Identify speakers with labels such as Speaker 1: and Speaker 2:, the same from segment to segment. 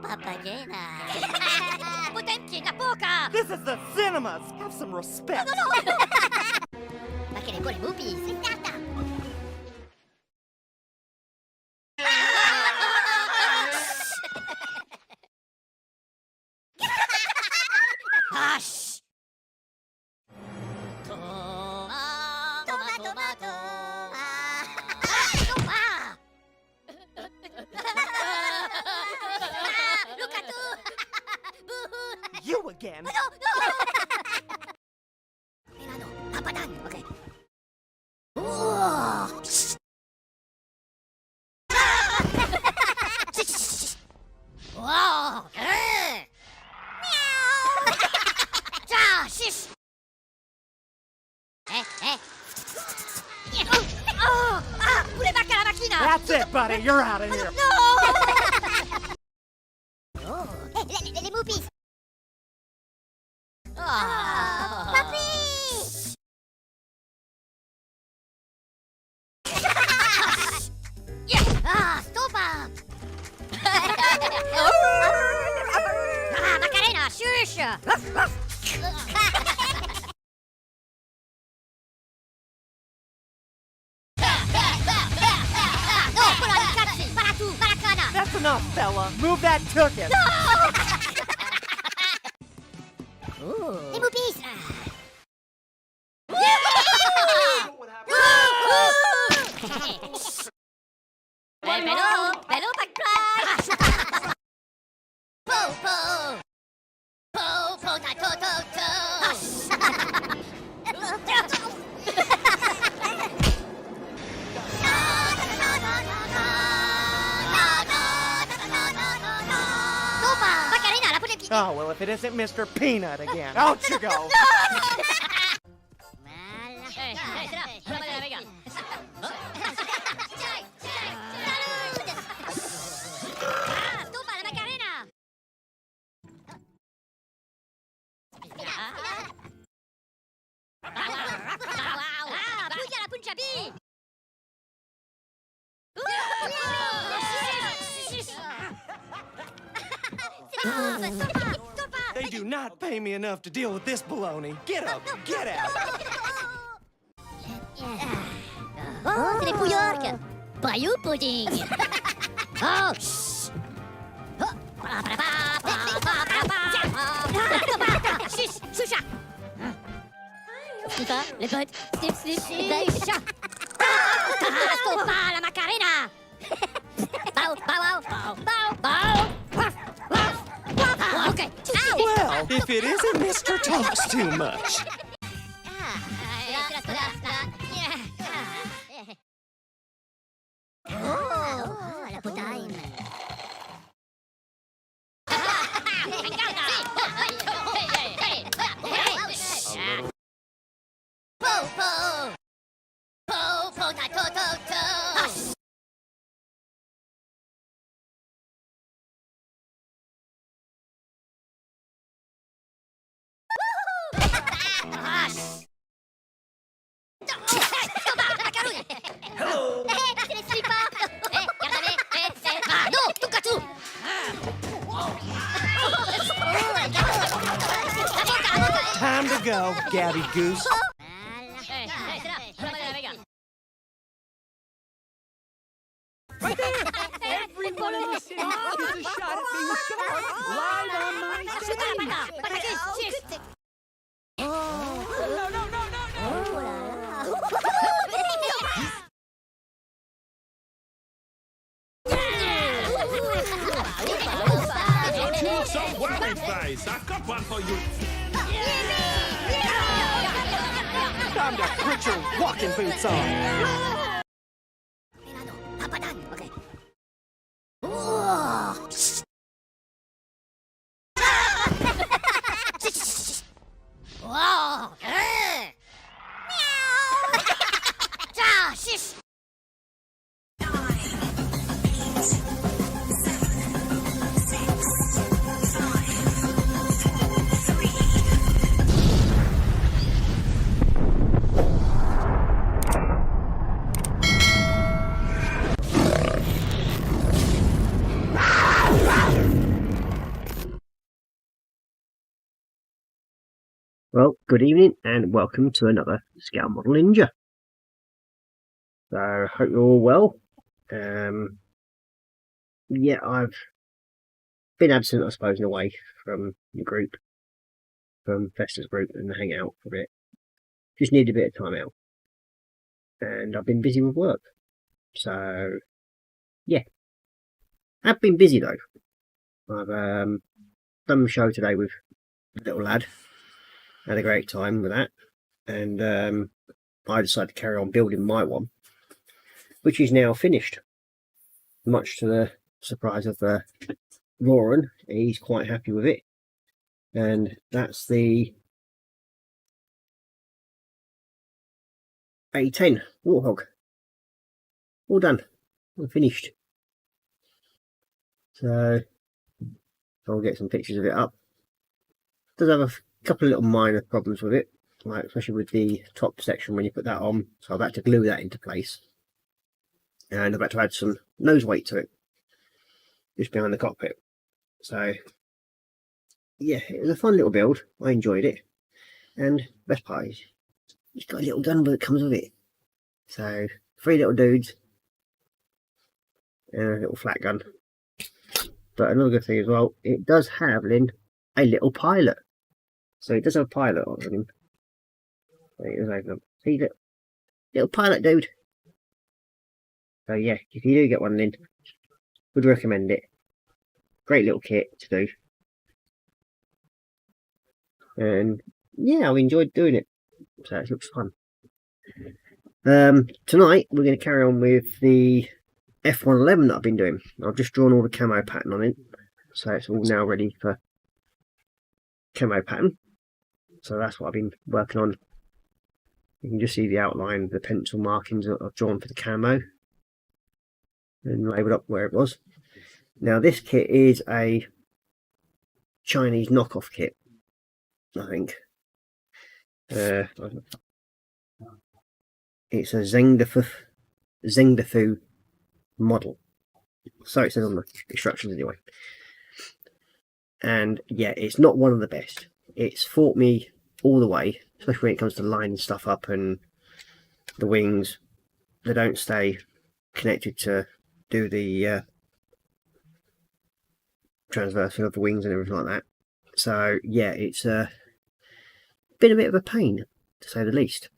Speaker 1: Papagena. Potemkin na poka!
Speaker 2: This is the cinemas! Have some respect!
Speaker 1: Ma che le buone movies! Aspetta! Hush! Tomato! Look at you!
Speaker 2: You again!
Speaker 1: No! Milano, papadan, okay. Wow! Meow! Shish! Pure bacca la macchina!
Speaker 2: That's it, buddy! You're out of here!
Speaker 1: No! Les movies! Papi! Stoppa! Macarena, shush!
Speaker 2: That's enough, fella! Move that ticket!
Speaker 1: Les movies! Bello, backtrack! Po, Macarena, la pune...
Speaker 2: Oh, well, if it isn't Mr. Peanut again. Out you go!
Speaker 1: Stoppa la Macarena! Puja la Punjabi!
Speaker 2: They do not pay me enough to deal with this baloney. Get up! Get out!
Speaker 1: Oh, c'est les Pouillarques! Bayou pudding! Oh, shh! Shush! Shusha! Sniffa, les potes! Sniff, chat! Stoppa la Macarena! Bow! Okay!
Speaker 2: Well, if it isn't Mr. Talks Too Much.
Speaker 1: Oh, la potaine!
Speaker 2: Hello!
Speaker 1: No, tocca tu!
Speaker 2: Time to go, Gabby Goose.
Speaker 3: Everyone in the city gets a shot at being scarred live on my stage.
Speaker 4: Don't you look so worried, face? I've got one for you.
Speaker 2: Time to put your walking boots on.
Speaker 1: Milano, papadan, okay. Wow! Meow! Shish!
Speaker 5: Well, good evening and welcome to another Scale Model Ninja. So, I hope you're all well. Yeah, I've been absent, I suppose, in a way, from the group, from Fester's group, and the hangout for a bit. Just needed a bit of time out. And I've been busy with work. So, yeah. I've been busy though. I've done a show today with the little lad. Had a great time with that. And I decided to carry on building my one, which is now finished. Much to the surprise of Roran, he's quite happy with it. And that's the A10 Warthog. All done. All finished. So I'll get some pictures of it up. Does have a couple of little minor problems with it, like especially with the top section when you put that on. So I've had to glue that into place. And I've had to add some nose weight to it, just behind the cockpit. So yeah, it was a fun little build. I enjoyed it. And best part is, it's got a little gun that comes with it. So 3 little dudes and a little flat gun. But another good thing as well, it does have, Lynn, a little pilot. So it does have a pilot on him. There it is, open up. See that little pilot dude. So yeah, if you do get one, Lynn, would recommend it. Great little kit to do. And yeah, I've enjoyed doing it. So it looks fun. Tonight we're going to carry on with the F111 that I've been doing. I've just drawn all the camo pattern on it, so it's all now ready for camo pattern. So that's what I've been working on. You can just see the outline, the pencil markings that I've drawn for the camo and labelled up where it was. Now this kit is a Chinese knockoff kit, I think. It's a Zengdafu model. So it says on the instructions anyway. And yeah, it's not one of the best. It's fought me all the way, especially when it comes to lining stuff up and the wings. They don't stay connected to do the transversing of the wings and everything like that. So yeah, it's been a bit of a pain, to say the least.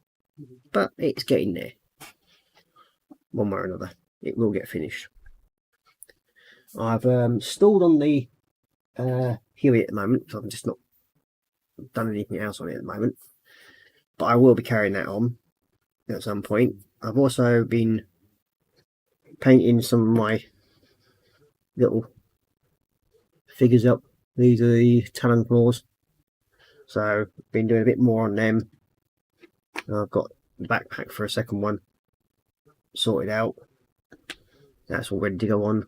Speaker 5: But it's getting there. One way or another, it will get finished. I've stalled on the Huey at the moment, so I've just not done anything else on it at the moment. But I will be carrying that on at some point. I've also been painting some of my little figures up. These are the Talon claws. So I've been doing a bit more on them. I've got the backpack for a second one sorted out. That's all ready to go on.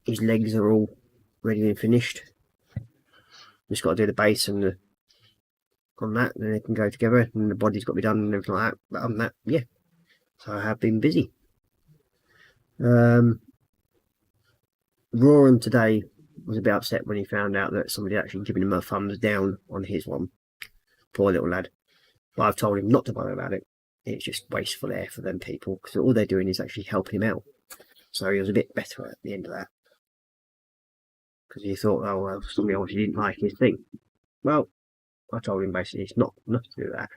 Speaker 5: His legs are all ready and finished. Just got to do the base and the on that, and then they can go together, and the body's got to be done and everything like that. But other than that, yeah. So I have been busy. Roran today was a bit upset when he found out that somebody had actually given him a thumbs down on his one. Poor little lad. But I've told him not to bother about it. It's just wasteful air for them people, because all they're doing is actually helping him out. So he was a bit better at the end of that, because he thought, oh well, somebody obviously didn't like his thing. Well, I told him basically it's not enough to do that.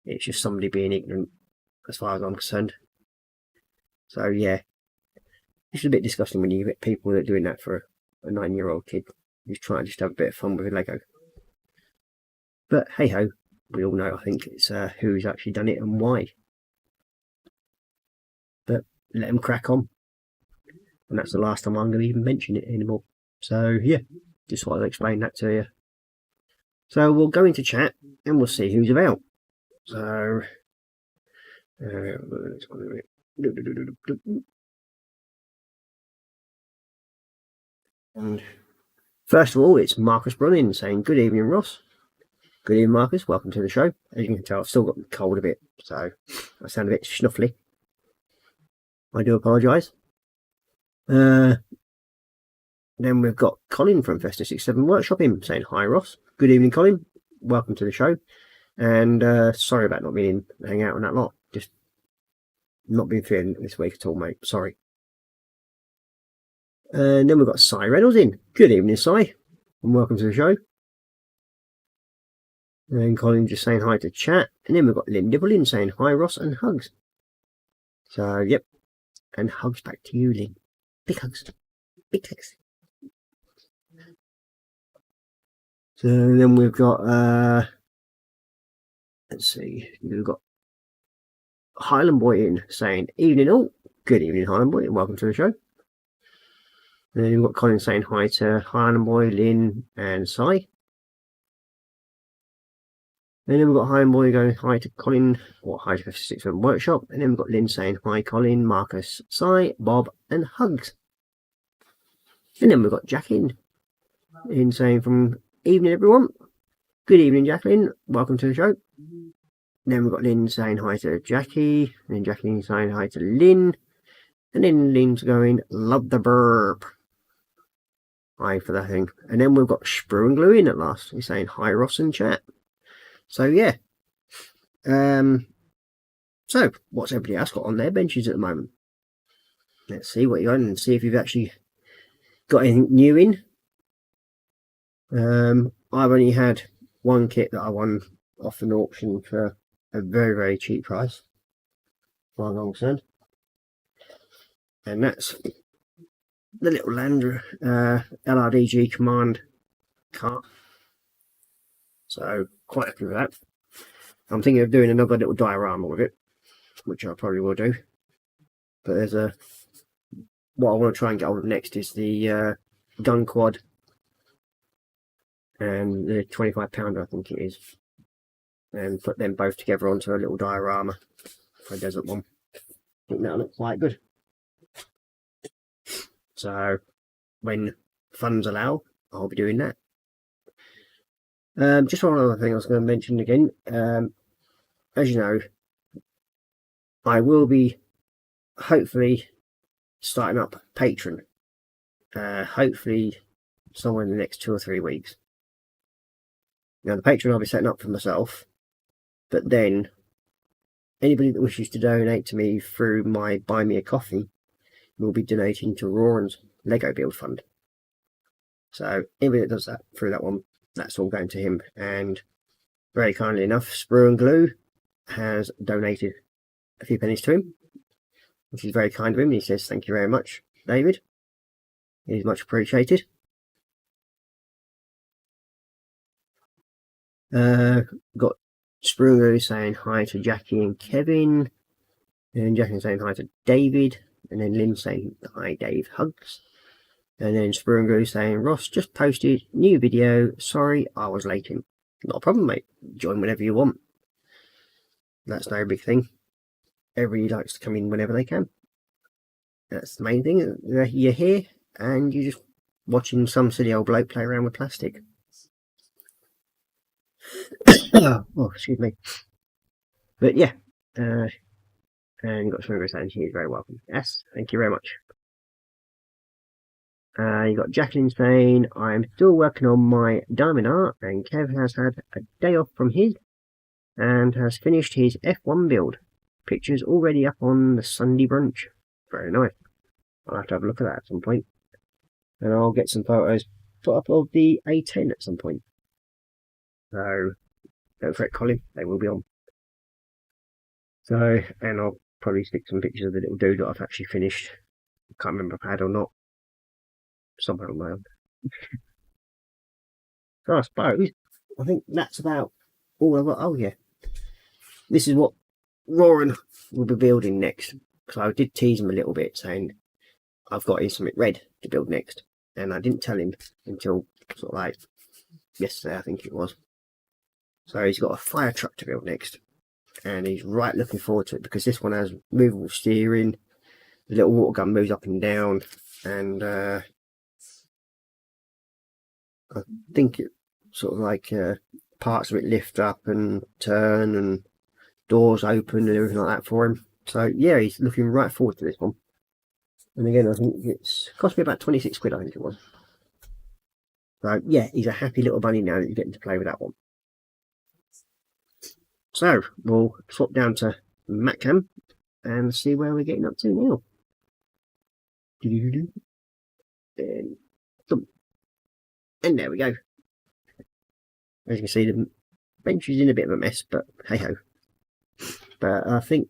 Speaker 5: It's just somebody being ignorant, as far as I'm concerned. So yeah, it's a bit disgusting when you get people that are doing that for a 9-year-old kid who's trying to just have a bit of fun with a Lego. But hey ho, we all know, I think, it's who's actually done it and why. But let them crack on. And that's the last time I'm going to even mention it anymore. So yeah, just wanted to explain that to you. So we'll go into chat and we'll see who's about. So and first of all, it's Marcus Brunning saying, good evening, Ross. Good evening, Marcus. Welcome to the show. As you can tell, I've still got the cold a bit, so I sound a bit snuffly. I do apologise. then we've got Colin from Festa 67 Workshop in saying hi Ross. Good evening Colin, welcome to the show, and sorry about not being hanging out on that lot, just not been feeling it this week at all, mate, sorry. And then we've got Cy Reynolds in. Good evening Cy, and welcome to the show. And Colin just saying hi to chat, and then we've got Lynn Dibble in saying hi Ross and hugs. So yep, and hugs back to you Lynn, big hugs, big hugs. So then we've got, let's see, we've got Highland Boy in saying, evening all. Good evening, Highland Boy, and welcome to the show. And then we've got Colin saying hi to Highland Boy, Lynn, and Cy. And then we've got Highland Boy going hi to Colin, or hi to 56 Workshop. And then we've got Lynn saying hi, Colin, Marcus, Cy, Bob, and hugs. And then we've got Jack in saying from evening everyone. Good evening Jacqueline, welcome to the show. Then we've got Lynn saying hi to Jackie, and then Jackie saying hi to Lynn, and then Lynn's going, love the burp. Hi for that thing. And then we've got Sprue and Glue in at last. He's saying hi Ross and chat. So yeah. So what's everybody else got on their benches at the moment? Let's see what you're on and see if you've actually got anything new in. I've only had one kit that I won off an auction for a very, very cheap price, far as I'm concerned. And that's the little Land LRDG Command car. So, quite happy with that. I'm thinking of doing another little diorama with it, which I probably will do. But there's what I want to try and get hold of next is the gun quad and the 25 pounder, I think it is, and put them both together onto a little diorama for a desert one. I think that'll look quite good. So when funds allow, I'll be doing that. Just one other thing I was going to mention again. As you know, I will be hopefully starting up Patreon. Hopefully somewhere in the next 2 or 3 weeks. Now the Patreon I'll be setting up for myself, but then anybody that wishes to donate to me through my Buy Me a Coffee will be donating to Roran's Lego Build Fund. So anybody that does that through that one, that's all going to him. And very kindly enough, Sprue and Glue has donated a few pennies to him, which is very kind of him. He says thank you very much, David. It is much appreciated. Got Sprue and Glue saying hi to Jackie and Kevin, and Jackie saying hi to David, and then Lynn saying hi Dave, hugs, and then Sprue and Glue saying Ross just posted new video, sorry I was late in. Not a problem mate, join whenever you want, that's no big thing. Everybody likes to come in whenever they can, that's the main thing. You're here and you're just watching some silly old bloke play around with plastic. Oh, excuse me. But yeah, and you've got Swimmer saying she is very welcome. Yes, thank you very much. You got Jacqueline saying I'm still working on my diamond art, and Kev has had a day off from his and has finished his F1 build. Pictures already up on the Sunday brunch. Very nice. I'll have to have a look at that at some point, and I'll get some photos put up of the A10 at some point. So don't fret, Colin, they will be on. So, and I'll probably stick some pictures of the little dude that I've actually finished. I can't remember if I had or not. Somewhere on my own. So I suppose, I think that's about all I've got. Oh yeah. This is what Roran will be building next. So I did tease him a little bit saying I've got something red to build next. And I didn't tell him until sort of like yesterday, I think it was. So he's got a fire truck to build next, and he's right looking forward to it because this one has movable steering, the little water gun moves up and down, and I think it sort of like parts of it lift up and turn and doors open and everything like that for him. So yeah, he's looking right forward to this one. And again, I think it's cost me about 26 quid, I think it was. So yeah, he's a happy little bunny now that you're getting to play with that one. So we'll swap down to Matcam and see where we're getting up to now. And there we go. As you can see, the bench is in a bit of a mess, but hey ho. But I think,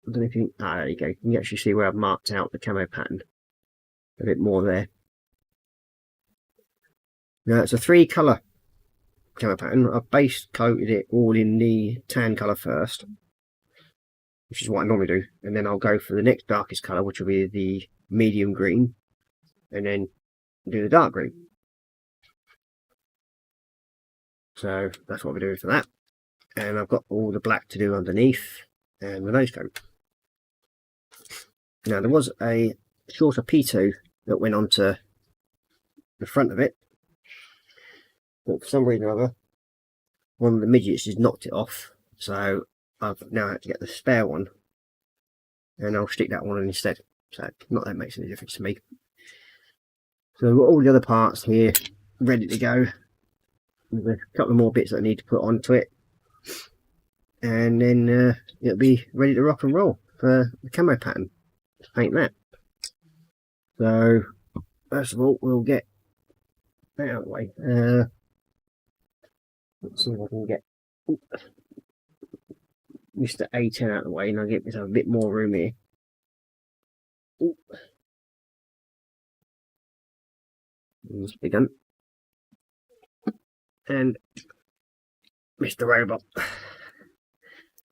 Speaker 5: I don't know if you, there you go. You can actually see where I've marked out the camo pattern a bit more there. Now it's a 3-colour camo pattern. I've base coated it all in the tan colour first, which is what I normally do, and then I'll go for the next darkest colour, which will be the medium green, and then do the dark green. So that's what we're doing for that. And I've got all the black to do underneath and the nose coat. Now there was a shorter P2 that went onto the front of it, but for some reason or other one of the midgets has knocked it off, so I've now had to get the spare one and I'll stick that one in instead. So not that it makes any difference to me. So we've got all the other parts here ready to go. There's a couple of more bits that I need to put onto it, and then it'll be ready to rock and roll for the camo pattern. Just paint that. So first of all, we'll get that out of the way. Let's see if I can get Mr. A10 out of the way, and I'll get myself a bit more room here. It's begun. And Mr. Robot.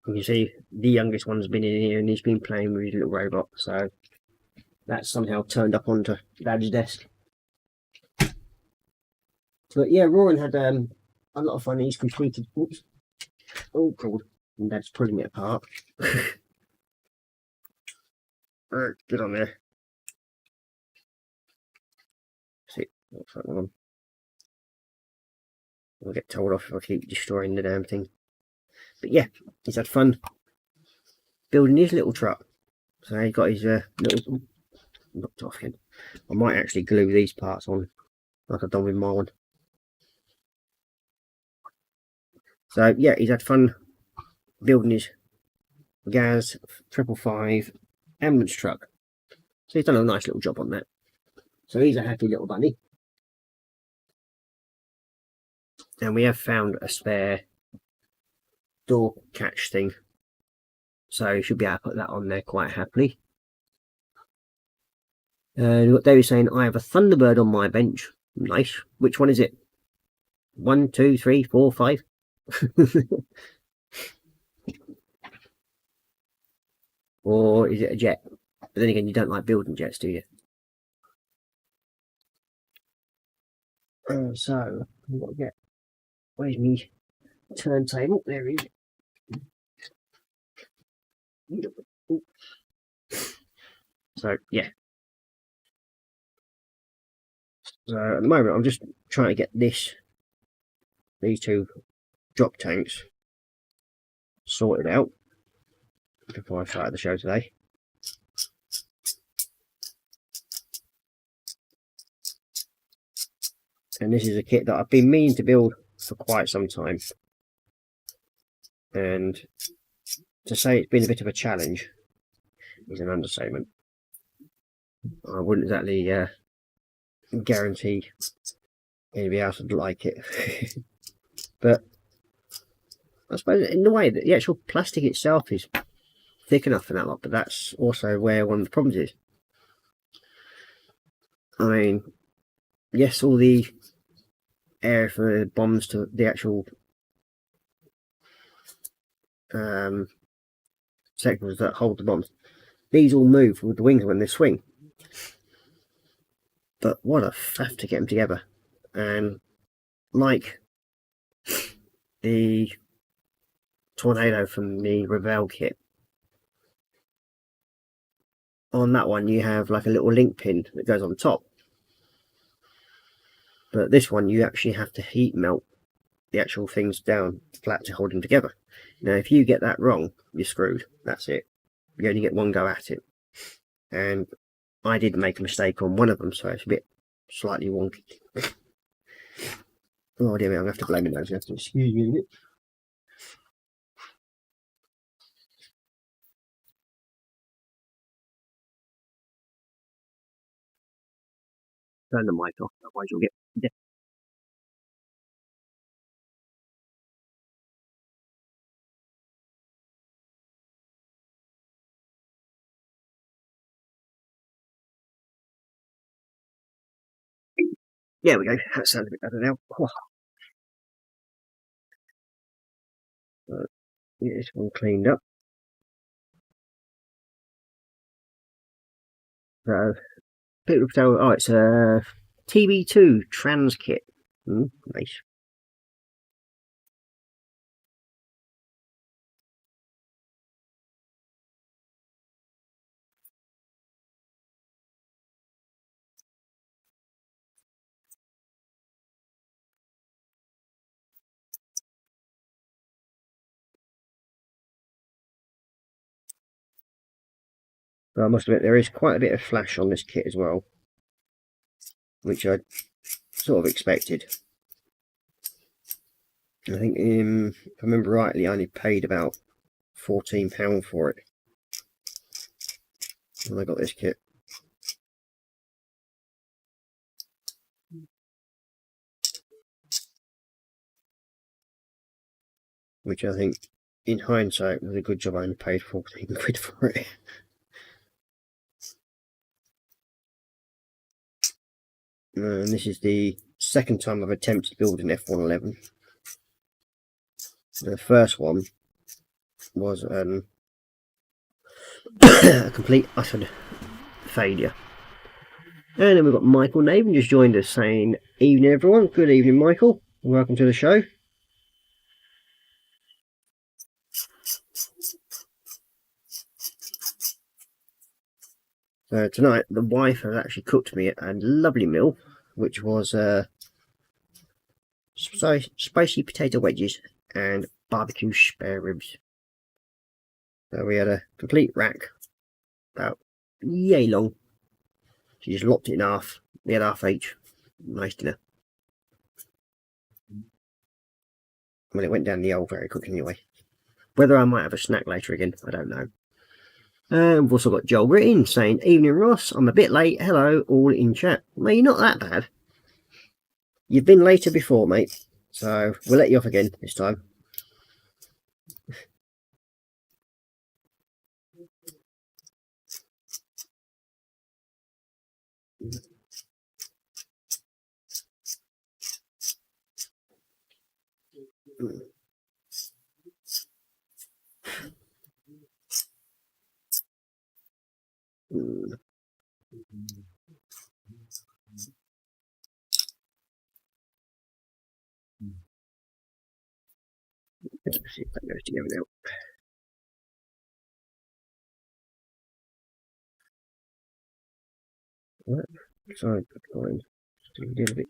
Speaker 5: You can see the youngest one's been in here and he's been playing with his little robot, so that's somehow turned up onto Dad's desk. But yeah, Roran had a lot of fun. He's completed. Oops. Oh, God. And Dad's pulling it apart. Alright, get on there. See, what's that one? I'll get told off if I keep destroying the damn thing. But yeah, he's had fun building his little truck. So he got his little knocked off again. I might actually glue these parts on like I've done with my one. So yeah, he's had fun building his Gaz 555 ambulance truck. So he's done a nice little job on that. So he's a happy little bunny. And we have found a spare door catch thing, so you should be able to put that on there quite happily. And what they were saying, I have a Thunderbird on my bench. Nice. Which one is it? 1, 2, 3, 4, 5. Or is it a jet? But then again, you don't like building jets, do you? So I've got to get, where's me turntable? There he is. So yeah. So at the moment I'm just trying to get these two drop tanks sorted out before I started the show today. And this is a kit that I've been meaning to build for quite some time. And to say it's been a bit of a challenge is an understatement. I wouldn't exactly guarantee anybody else would like it. But I suppose in the way that the actual plastic itself is thick enough for that lot, but that's also where one of the problems is. I mean, yes, all the air for the bombs to the actual sections that hold the bombs, these all move with the wings when they swing. But what a faff to get them together. And like the Tornado from the Revell kit, on that one you have like a little link pin that goes on top. But this one you actually have to heat melt the actual things down flat to hold them together. Now if you get that wrong, you're screwed. That's it. You only get one go at it. And I did make a mistake on one of them, so it's a bit slightly wonky. Oh dear me, I'm going to have to blame it now. You have to excuse me a minute. Turn the mic off, otherwise you'll get... There we go. That sounds a bit better now. Get this one cleaned up. So, people tell, oh, it's a TB2 trans kit. Nice. But I must admit, there is quite a bit of flash on this kit as well, which I sort of expected. I think, if I remember rightly, I only paid about £14 for it when I got this kit. Which I think, in hindsight, was a good job I only paid 14 quid for it. And this is the second time I've attempted to build an F111. The first one was a complete utter failure. And then we've got Michael Naven just joined us saying, evening everyone. Good evening, Michael. Welcome to the show. Tonight, the wife has actually cooked me a lovely meal, which was spicy potato wedges and barbecue spare ribs. So we had a complete rack, about yay long. She just lopped it in half. We had half each. Nice dinner. Well, it went down the old very quick anyway. Whether I might have a snack later again, I don't know. We've also got Joel Grittin saying, evening Ross, I'm a bit late, hello, all in chat. Well, you're not that bad. You've been later before, mate, so we'll let you off again this time. Let's see if that goes together now. Right, side line, just a little bit,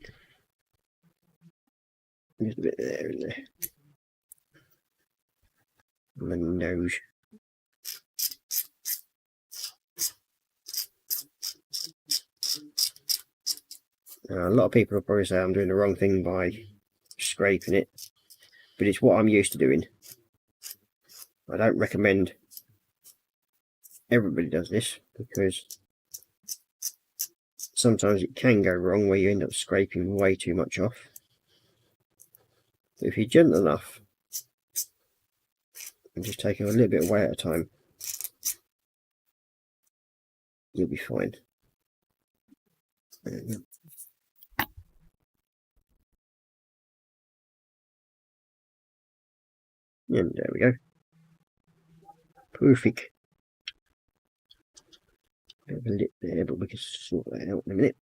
Speaker 5: just a bit there and there. My nose. A lot of people will probably say I'm doing the wrong thing by scraping it, but it's what I'm used to doing. I don't recommend everybody does this because sometimes it can go wrong where you end up scraping way too much off. But if you're gentle enough and just taking a little bit away at a time, you'll be fine. And there we go. Perfect. Bit of a lip there, but we can sort that out in a minute.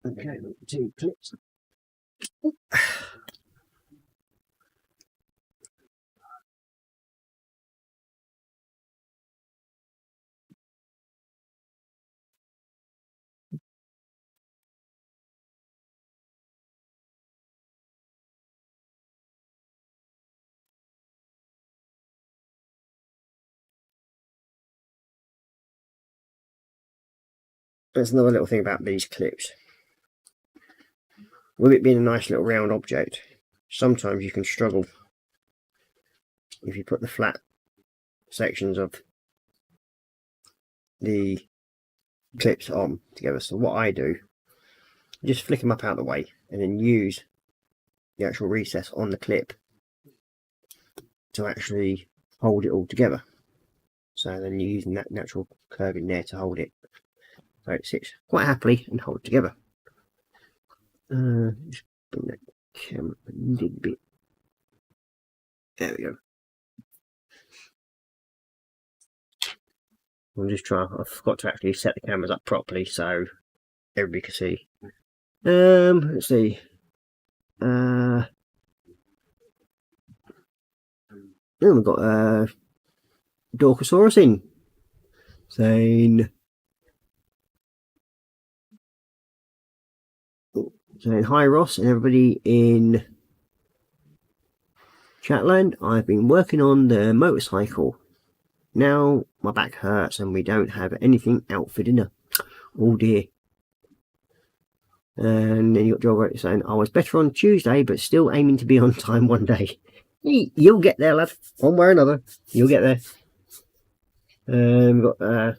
Speaker 5: Okay, 2 clips. There's another little thing about these clips. with it being a nice little round object, sometimes you can struggle if you put the flat sections of the clips on together. So what I do, just flick them up out of the way and then use the actual recess on the clip to actually hold it all together. So then you're using that natural curve in there to hold it, so it sits quite happily and hold it together. Just bring that camera a little bit. There we go. I'm just trying. I forgot to actually set the cameras up properly so everybody can see. Let's see. Then we've got Dorkosaurus in, saying hi Ross and everybody in Chatland. I've been working on the motorcycle. Now my back hurts and we don't have anything out for dinner. Oh dear. And then you got Joel saying I was better on Tuesday but still aiming to be on time one day. You'll get there, lad. One way or another, you'll get there. We've got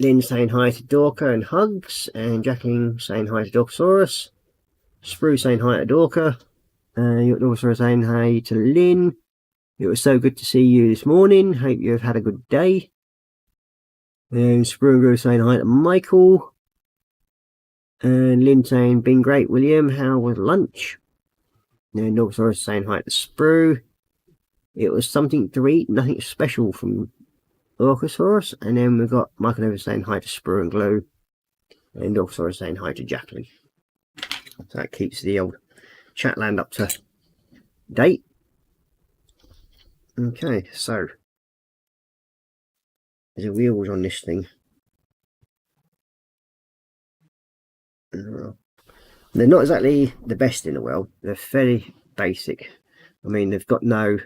Speaker 5: Lynn saying hi to Dorka and hugs, and Jacqueline saying hi to Dorkosaurus. Sprue saying hi to Dorka. You got Dorkosaurus saying hi to Lynn. It was so good to see you this morning. Hope you've had a good day. And Sprue saying hi to Michael. And Lynn saying, been great, William. How was lunch? And Dorkosaurus saying hi to Sprue. It was something to eat, nothing special from Dorkosaurus. And then we've got Michael over saying hi to Sprue and Glue. And Dorkosaurus saying hi to Jacqueline. So that keeps the old Chatland up to date. Okay, so there's wheels on this thing. They're not exactly the best in the world. They're fairly basic. I mean, they've got no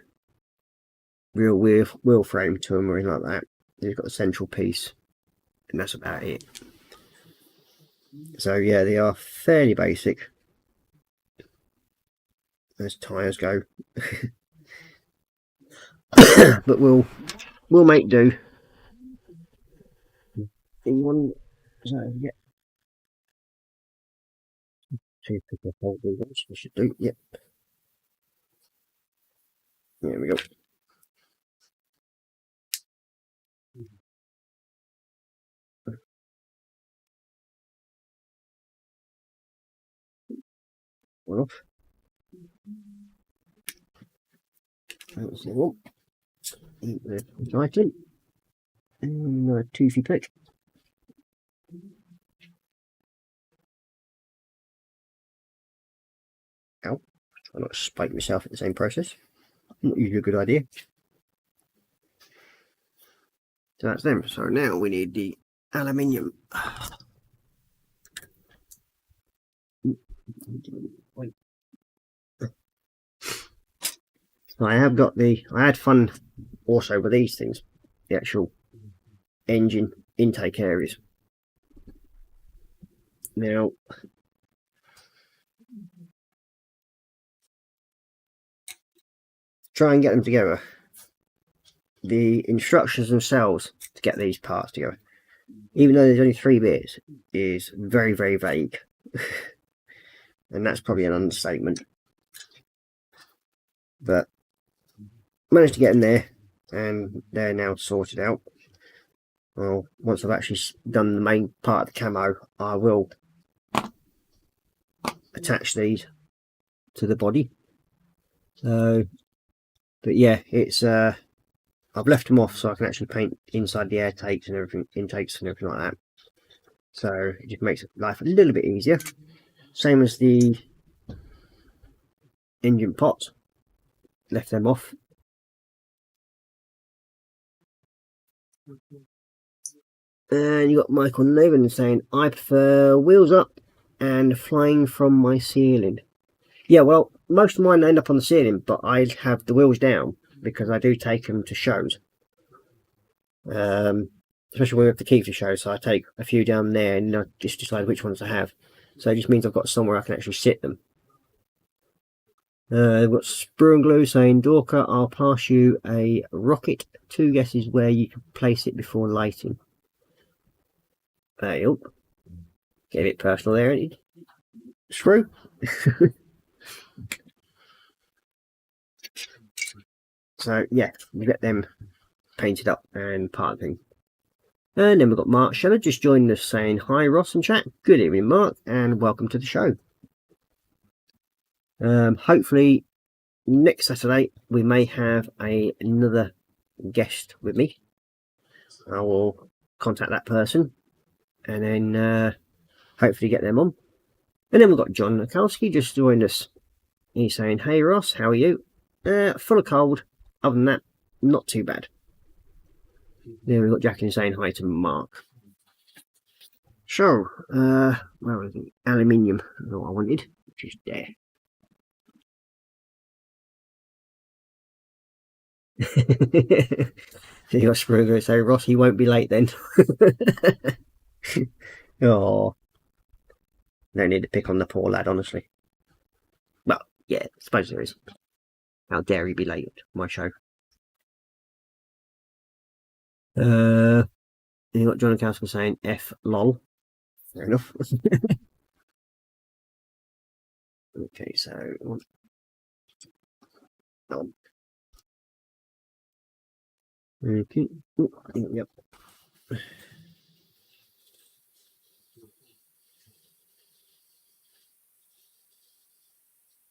Speaker 5: real wheel frame to them or anything like that. They've got a central piece, and that's about it. So yeah, they are fairly basic as tyres go. But we'll make do. Anyone? So yeah. Two pick up all the ones we should do. Yep. There we go. One off. That's the one. Tighten. And a toothy pick. Ow. Try not to spike myself at the same process. Not usually a good idea. So that's them. So now we need the aluminium. Wait. So I had fun also with these things, the actual engine intake areas. Now, try and get them together. The instructions themselves to get these parts together, even though there's only 3 bits, is very, very vague. And that's probably an understatement. But managed to get them there, and they're now sorted out. Well, once I've actually done the main part of the camo, I will attach these to the body. So, but yeah, it's I've left them off so I can actually paint inside the air takes and everything, intakes and everything like that. So it just makes life a little bit easier. Same as the engine pots, left them off. And you got Michael Noven saying, I prefer wheels up and flying from my ceiling. Yeah, well, most of mine end up on the ceiling, but I have the wheels down because I do take them to shows. Especially when we have the Keighley show, so I take a few down there and I just decide which ones I have. So it just means I've got somewhere I can actually sit them We've got Sprue and Glue saying, Dorka, I'll pass you a rocket. 2 guesses where you can place it before lighting. There you go. Get a bit personal there, ain't it? Sprue? So, yeah, we get them painted up and part of the thing. And then we've got Mark Sheller just joining us saying, hi Ross and chat. Good evening, Mark, and welcome to the show. Hopefully next Saturday we may have another guest with me. I will contact that person and then hopefully get them on. And then we've got John Nakowski just joined us. He's saying, hey Ross, how are you? Full of cold. Other than that, not too bad. Then we've got Jacqueline saying hi to Mark. So, where was it? Aluminium, that's what I wanted, which is there. So you got Spruger say, Ross, he won't be late then. Oh, no need to pick on the poor lad, honestly. Well, yeah, I suppose there is. How dare he be late at my show? You got John Kowski saying F lol. Fair enough. Okay, so oh. Okay. Ooh, yep.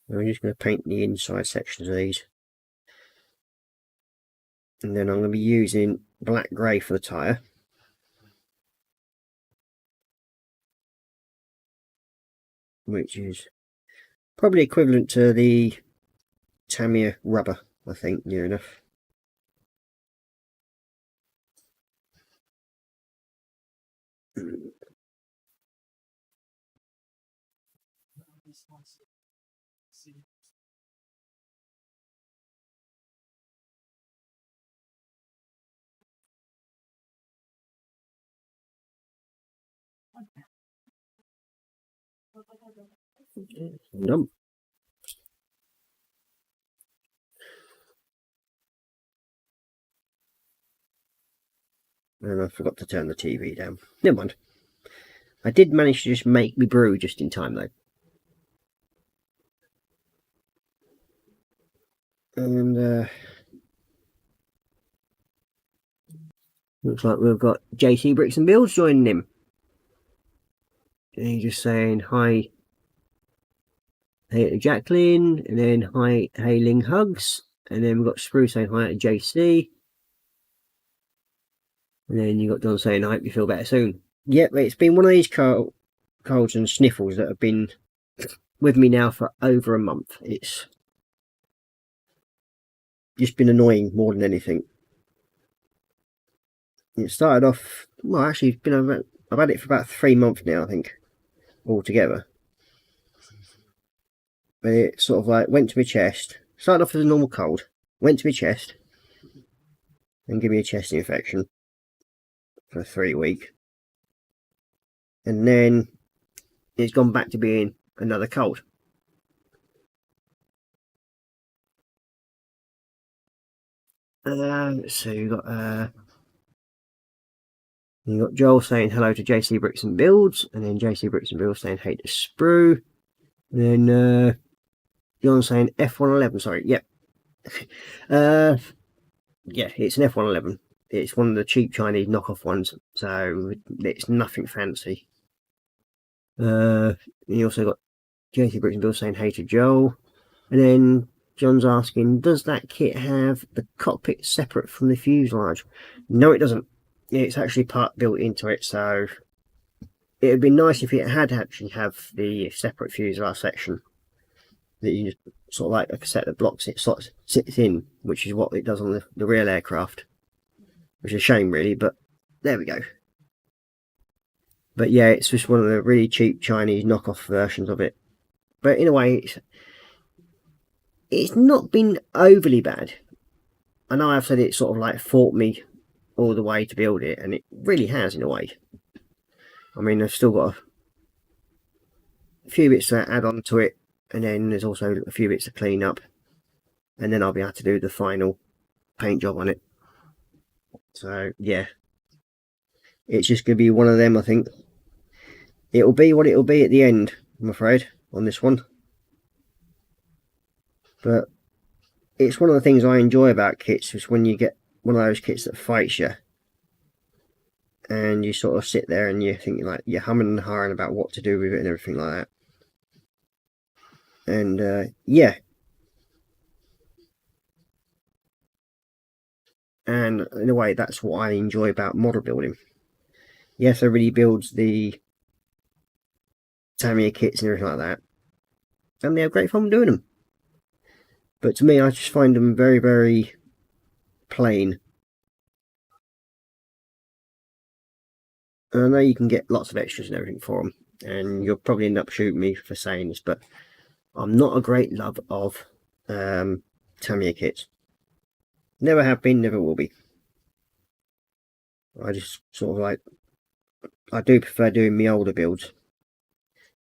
Speaker 5: I'm just going to paint the inside sections of these. And then I'm going to be using black grey for the tyre. Which is probably equivalent to the Tamiya rubber, I think, near enough. Done. And I forgot to turn the TV down. Never mind. I did manage to just make me brew just in time though. And looks like we've got JC Bricks and Builds joining him. And he's just saying hi, hey to Jacqueline, and then hi, hailing hugs, and then we've got Sprue saying hi to JC, and then you got John saying I hope you feel better soon. Yep, it's been one of these colds and sniffles that have been with me now for over a month. It's just been annoying more than anything. It started off, well, actually, it's been I've had it for about 3 months now, I think, altogether. But it sort of like went to my chest, started off as a normal cold, went to my chest, and gave me a chest infection for 3 weeks. And then it's gone back to being another cold. So you got Joel saying hello to JC Bricks and Builds, and then JC Bricks and Builds saying hey to Sprue, and then John saying F111. Sorry, yep. Yeah, it's an F111. It's one of the cheap Chinese knockoff ones, so it's nothing fancy. You also got JC Bricks and Builds saying hey to Joel, and then John's asking, does that kit have the cockpit separate from the fuselage? No, it doesn't. It's actually part built into it, so it would be nice if it had actually have the separate fuselage section that you just sort of like a cassette that blocks it, sort of sits in, which is what it does on the real aircraft, which is a shame really, but there we go. But yeah, it's just one of the really cheap Chinese knockoff versions of it. But in a way, it's not been overly bad. I know I've said it sort of like fought me all the way to build it, and it really has in a way. I mean, I've still got a few bits to add on to it and then there's also a few bits to clean up, and then I'll be able to do the final paint job on it. So yeah, it's just going to be one of them. I think it'll be what it'll be at the end, I'm afraid, on this one. But it's one of the things I enjoy about kits, is when you get one of those kits that fights you, and you sort of sit there and you think, like, you're humming and hawing about what to do with it and everything like that. And yeah, and in a way that's what I enjoy about model building. Yes, everybody builds the Tamiya kits and everything like that, and they have great fun doing them, but to me, I just find them very, very plain. And I know you can get lots of extras and everything for them, and you'll probably end up shooting me for saying this, but I'm not a great love of Tamiya kits. Never have been, never will be. I just sort of like, I do prefer doing my older builds.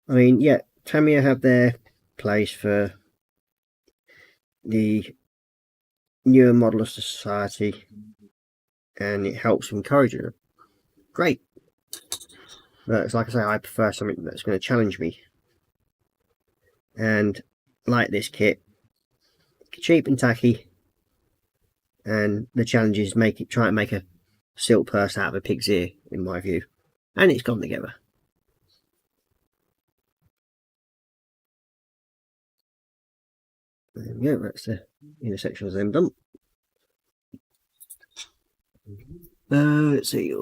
Speaker 5: I mean, yeah, Tamiya have their place for the newer model of society, and it helps encourage them. Great. But it's like I say, I prefer something that's going to challenge me. And like this kit, cheap and tacky, and the challenge is try and make a silk purse out of a pig's ear, in my view, and it's gone together. There we go, that's the inner section of them done. Let's see.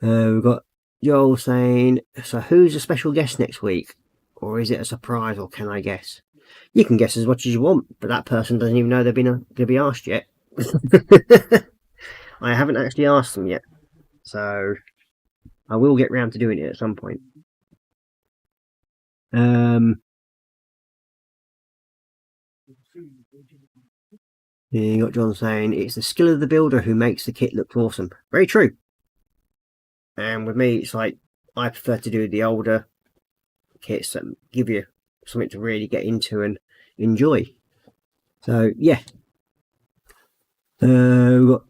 Speaker 5: We've got Joel saying, so who's a special guest next week? Or is it a surprise, or can I guess? You can guess as much as you want, but that person doesn't even know they're going to be asked yet. I haven't actually asked them yet, so I will get round to doing it at some point. You got John saying, it's the skill of the builder who makes the kit look awesome. Very true. And with me, it's like, I prefer to do the older kits that give you something to really get into and enjoy. So yeah. We've got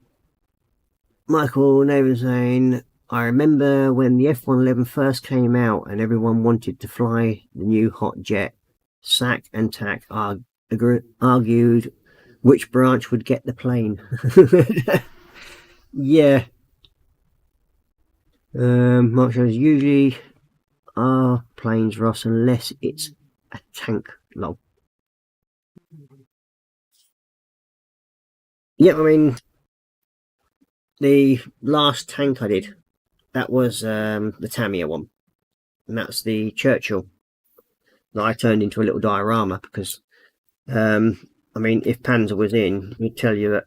Speaker 5: Michael Naven saying, I remember when the F-111 first came out and everyone wanted to fly the new hot jet. Sack and Tack argued which branch would get the plane. Yeah. Mark says, usually our planes, Ross, unless it's a tank. Lol. Yeah, I mean, the last tank I did, that was the Tamiya one, and that's the Churchill that I turned into a little diorama, because I mean, if Panzer was in, he'd tell you that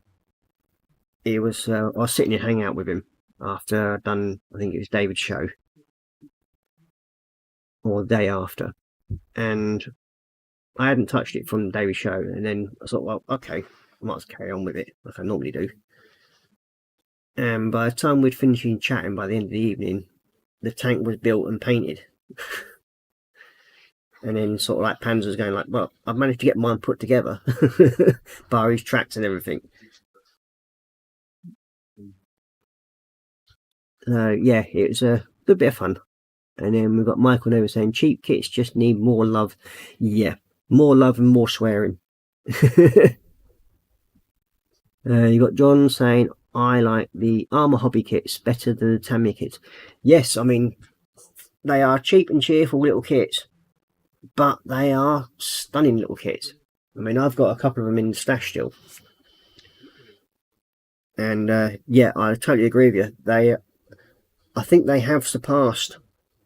Speaker 5: he was I was sitting and hanging out with him after I'd done, I think it was David's show, or the day after, and I hadn't touched it from David's show, and then I thought, well, okay, I might as well carry on with it like I normally do. And by the time we'd finished chatting, by the end of the evening, the tank was built and painted. And then sort of like Panzer's going like, well, I've managed to get mine put together, bar his tracks and everything. Yeah, it was a good bit of fun. And then we've got Michael Nova saying, cheap kits just need more love. Yeah, more love and more swearing. You got John saying, I like the Armour Hobby kits better than the Tamiya kits. Yes, I mean, they are cheap and cheerful little kits, but they are stunning little kits. I mean, I've got a couple of them in the stash still. And yeah, I totally agree with you. I think they have surpassed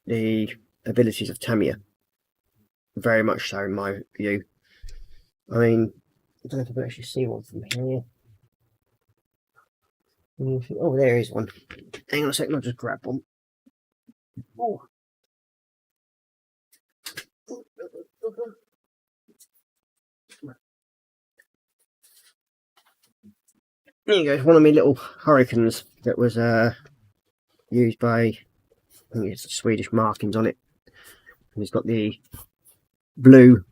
Speaker 5: the abilities of Tamiya. Very much so, in my view. I mean, I don't know if I can actually see one from here. Oh, there is one. Hang on a second, I'll just grab one. Oh. There you go, one of my little Hurricanes that was used by I think it's Swedish markings on it. And it's got the blue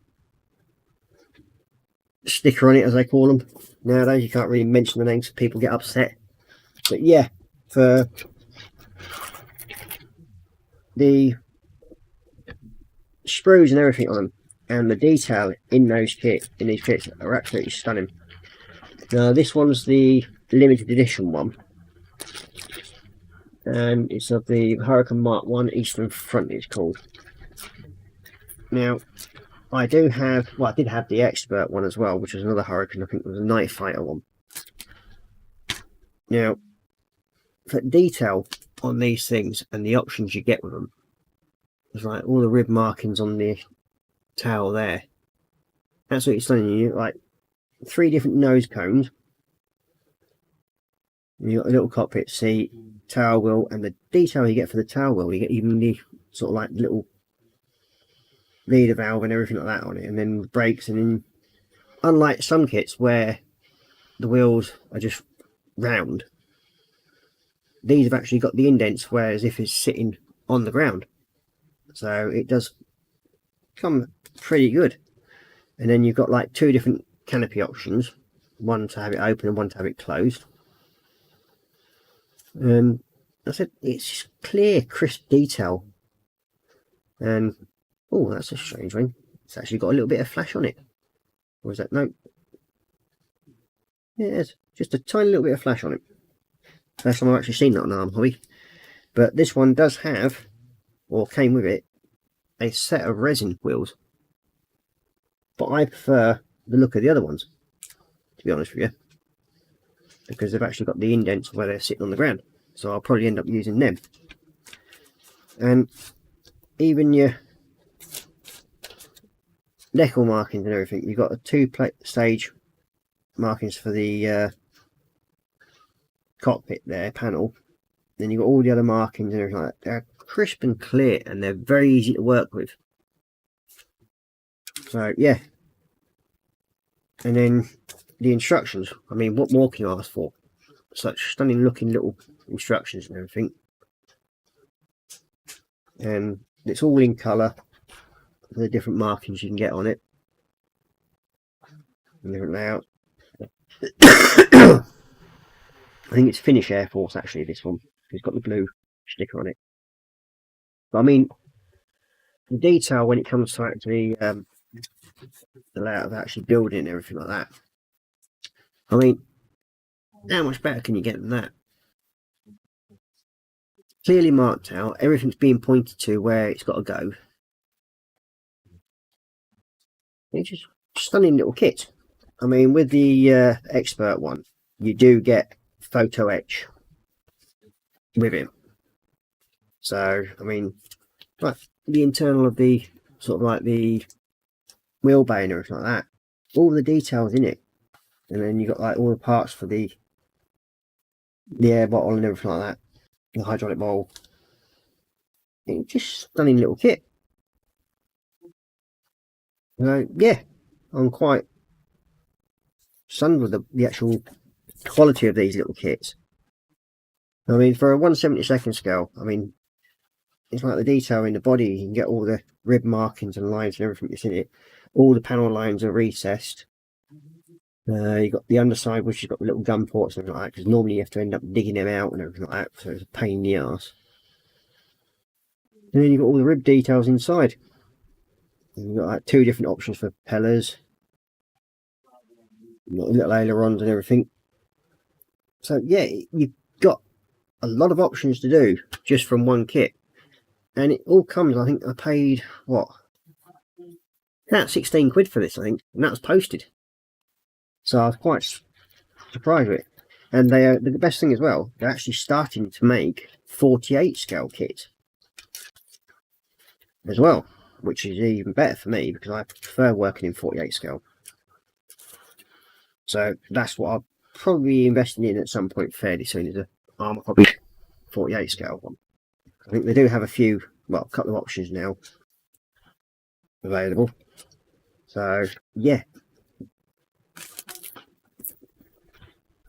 Speaker 5: sticker on it, as they call them nowadays. You can't really mention the names, people get upset. But yeah, for the sprues and everything on them, and the detail in these kits are absolutely stunning. Now this one's the limited edition one, and it's of the Hurricane Mark 1 Eastern Front, it's called. Now I did have the Expert one as well, which was another Hurricane. I think it was a Night Fighter one. Now, for detail on these things and the options you get with them, there's like all the rib markings on the tail there. Absolutely stunning. You like 3 different nose cones. You got a little cockpit seat, tail wheel, and the detail you get for the tail wheel, you get even the sort of like little leader valve and everything like that on it, and then brakes. And then, unlike some kits where the wheels are just round, these have actually got the indents where as if it's sitting on the ground, so it does come pretty good. And then you've got like 2 different canopy options, one to have it open and one to have it closed. And I said it's just clear, crisp detail. And oh, that's a strange one. It's actually got a little bit of flash on it. Or is that? No. Yeah, it's just a tiny little bit of flash on it. First time I've actually seen that on Arm Hobby. But this one does have, or came with it, a set of resin wheels. But I prefer the look of the other ones, to be honest with you, because they've actually got the indents where they're sitting on the ground. So I'll probably end up using them. And even your decal markings and everything, you've got a 2-stage markings for the cockpit there, panel. Then you've got all the other markings and everything like that. They're crisp and clear, and they're very easy to work with. So yeah. And then the instructions, I mean, what more can you ask for? Such stunning looking little instructions and everything. And it's all in colour, the different markings you can get on it, and different layout. I think it's Finnish Air Force actually, this one. It's got the blue sticker on it. But I mean, the detail when it comes to actually the layout of actually building and everything like that, I mean, how much better can you get than that? Clearly marked out, everything's being pointed to where it's got to go. It's just stunning little kit. I mean, with the Expert one, you do get photo etch with it. So, I mean, like the internal of the sort of like the wheel bay and everything like that, all the details in it. And then you got like all the parts for the air bottle and everything like that, the hydraulic bowl. It's just stunning little kit. Yeah, I'm quite stunned with the actual quality of these little kits. I mean, for a 1/72 scale, I mean, it's like the detail in the body. You can get all the rib markings and lines and everything that's in it. All the panel lines are recessed. You've got the underside, which has got the little gun ports and everything like that, because normally you have to end up digging them out and everything like that, so it's a pain in the arse. And then you've got all the rib details inside. And you've got like 2 different options for propellers. You've got little ailerons and everything. So yeah, you've got a lot of options to do just from one kit. And it all comes, I think I paid, what? About 16 quid for this, I think. And that was posted. So I was quite surprised with it. And they are, the best thing as well, they're actually starting to make 48 scale kits as well, which is even better for me because I prefer working in 48 scale. So that's what I'll probably be investing in at some point fairly soon, is a Armour Hobby 48 scale one. I think they do have a few, well, a couple of options now available. So yeah,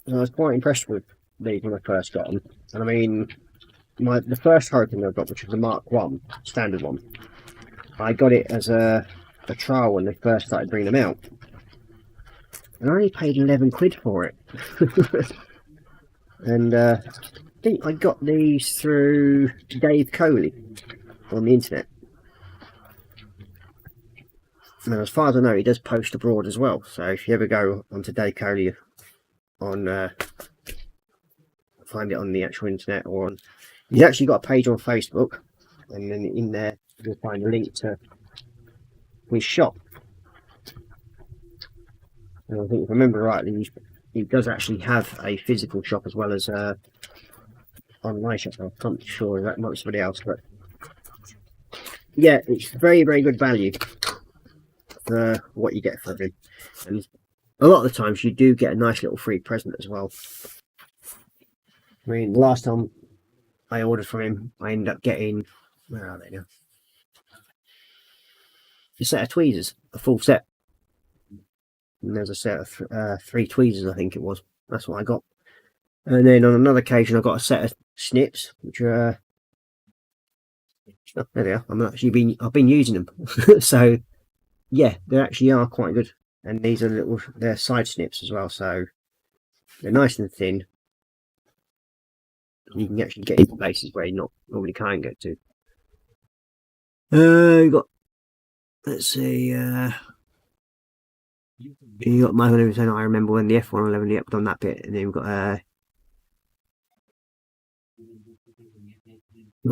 Speaker 5: I was quite impressed with these when I first got them. And I mean, the first Hurricane I got, which was the Mark 1 standard one, I got it as a trial when they first started bringing them out, and I only paid 11 quid for it. And I think I got these through Dave Coley on the internet. And as far as I know, he does post abroad as well. So if you ever go onto Dave Coley on, find it on the actual internet, or on, he's actually got a page on Facebook, and then in there you'll find a link to his shop. And I think if I remember rightly, he does actually have a physical shop as well as online shop. I'm not sure that might be somebody else, but yeah, it's very, very good value for what you get for it. And a lot of the times you do get a nice little free present as well. I mean, the last time I ordered from him, I ended up getting, where are they now? A set of tweezers, a full set. And there's a set of 3 tweezers, I think it was. That's what I got. And then on another occasion, I got a set of snips, which are oh, there they are. I've been using them. So yeah, they actually are quite good. And these are they're side snips as well, so they're nice and thin. You can actually get into places where you normally can't get to. You got, let's see, you got Michael David saying, I remember when the F111, yep, done that bit. And then we've got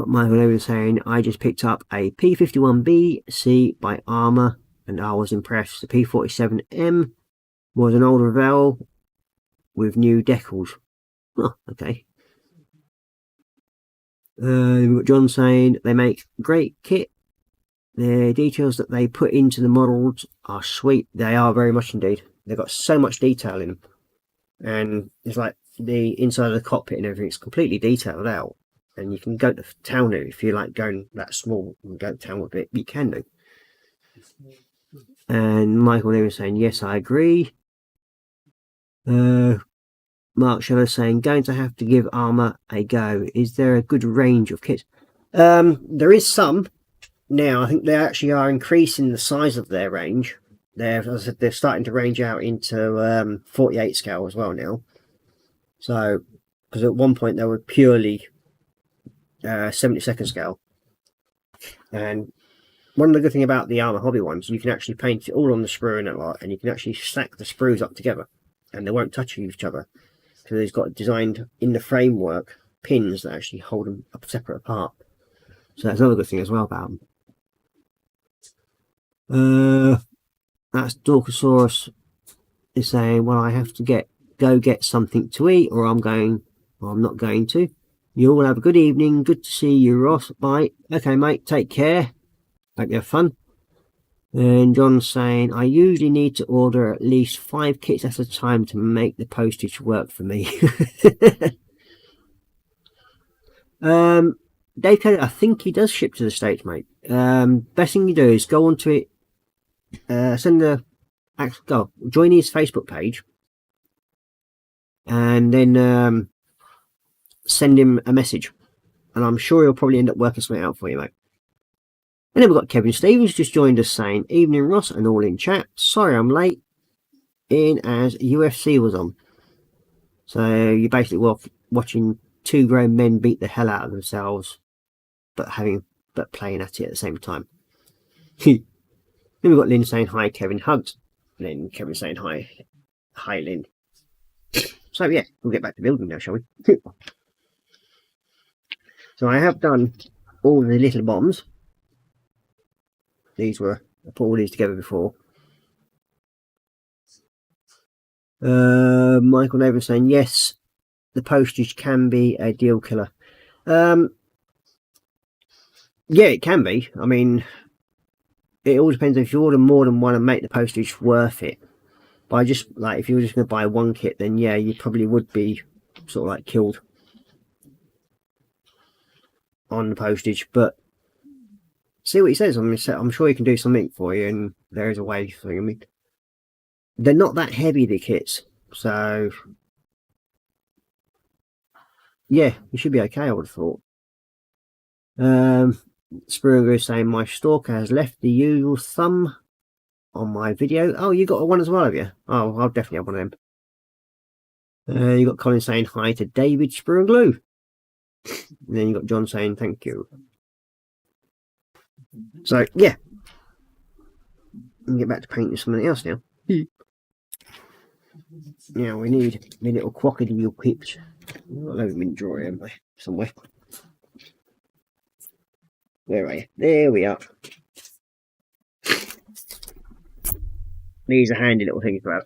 Speaker 5: Michael David saying, I just picked up a P51BC by Armour and I was impressed. The P47M was an old Revell with new decals. Oh, okay. We've got John saying, they make great kit. The details that they put into the models are sweet. They are very much indeed. They've got so much detail in them. And it's like the inside of the cockpit and everything's completely detailed out. And you can go to town with it. If you like going that small and go to town with it, you can do. And Michael Lewis saying, yes, I agree. Mark Scheller saying, going to have to give Armour a go. Is there a good range of kits? There is some. Now, I think they actually are increasing the size of their range. As I said, they're starting to range out into 48 scale as well now. So, because at one point they were purely 72nd scale. And one of the good things about the Armour Hobby ones, you can actually paint it all on the sprue and a lot, and you can actually stack the sprues up together, and they won't touch each other. So they've got designed in the framework pins that actually hold them up separate apart. So that's another good thing as well about them. That's Dorcosaurus is saying, well, I have to go get something to eat, or I'm not going to. You all have a good evening. Good to see you, Ross. Bye. Okay, mate. Take care. Hope you have fun. And John's saying, I usually need to order at least 5 kits at a time to make the postage work for me. Dave Kelly, I think he does ship to the States, mate. Best thing you do is go onto it, join his Facebook page, and then send him a message, and I'm sure he'll probably end up working something out for you, mate. And then we've got Kevin Stevens just joined us saying, evening Ross and all in chat. Sorry I'm late in as UFC was on. So you're basically watching 2 grown men beat the hell out of themselves, but playing at it at the same time. Then we've got Lynn saying hi, Kevin hugged. And then Kevin saying hi Lynn. So yeah, we'll get back to building now, shall we? So I have done all the little bombs. I put all these together before. Michael Davis saying, yes, the postage can be a deal killer. Yeah, it can be. I mean, it all depends if you order more than one and make the postage worth it. But if you were just going to buy one kit, then yeah, you probably would be sort of like killed on the postage. But see what he says. I mean, I'm sure he can do something for you, and there is a way for you. I mean, they're not that heavy, the kits, so yeah, you should be okay, I would have thought. Spurungu saying my stalker has left the usual thumb on my video. Oh, you got one as well, have you? Oh, I'll definitely have one of them. You got Colin saying hi to David Spurungu. And then you got John saying thank you. So yeah, we can get back to painting something else now. Now we need the little crocodile pips. I've got a load of them in the drawer, haven't I? Somewhere. Where are you? There we are. These are handy little things to have.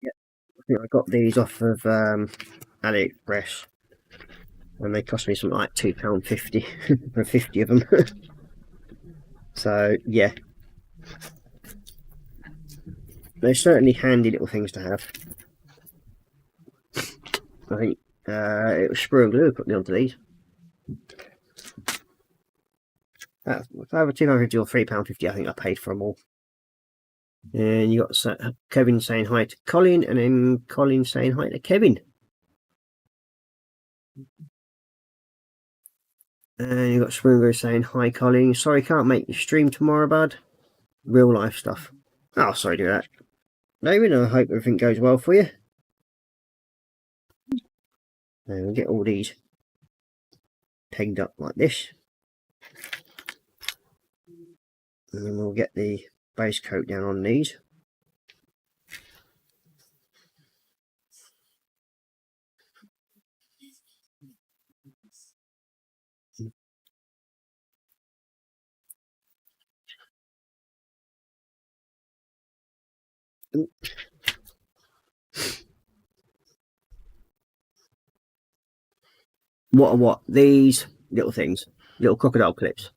Speaker 5: Yep. I think I got these off of AliExpress. And they cost me something like £2.50 for 50 of them. So yeah. They're certainly handy little things to have. I think it was Spurungu who put me onto these. Over £2.50 or £3.50 I think I paid for them all. And you got Kevin saying hi to Colin, and then Colin saying hi to Kevin. And you got Spurungu saying hi Colin, sorry can't make your stream tomorrow bud. Real life stuff. Oh sorry to do that. David, I hope everything goes well for you. And we'll get all these pegged up like this. And then we'll get the base coat down on these. What are what? These little things, little crocodile clips.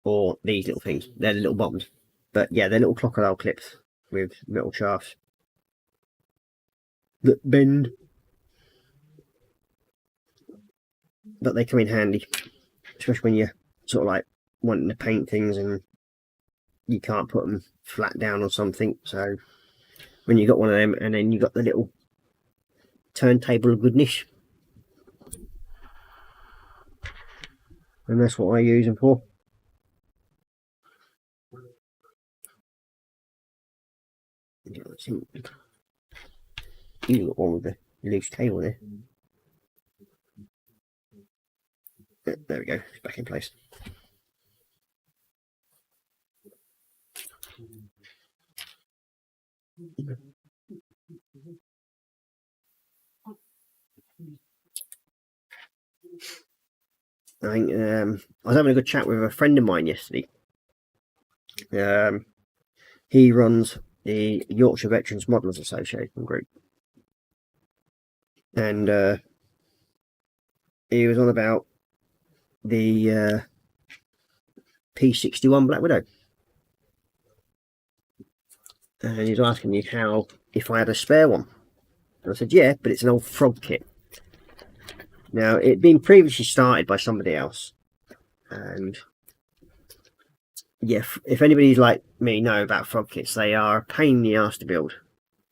Speaker 5: Or these little things. They're the little bombs. But yeah, they're little crocodile clips with metal shafts that bend. But they come in handy. Especially when you're sort of like wanting to paint things and you can't put them flat down or something. So when you got one of them and then you got the little turntable of goodness. And that's what I use them for. You got one with the loose tail there. There we go, it's back in place. I think I was having a good chat with a friend of mine yesterday. He runs the Yorkshire Veterans Modelers Association group, and he was on about the P61 Black Widow, and he was asking me how if I had a spare one. And I said yeah, but it's an old frog kit. Now it'd been previously started by somebody else, and yeah, if anybody's like me know about frog kits, they are a pain in the arse to build,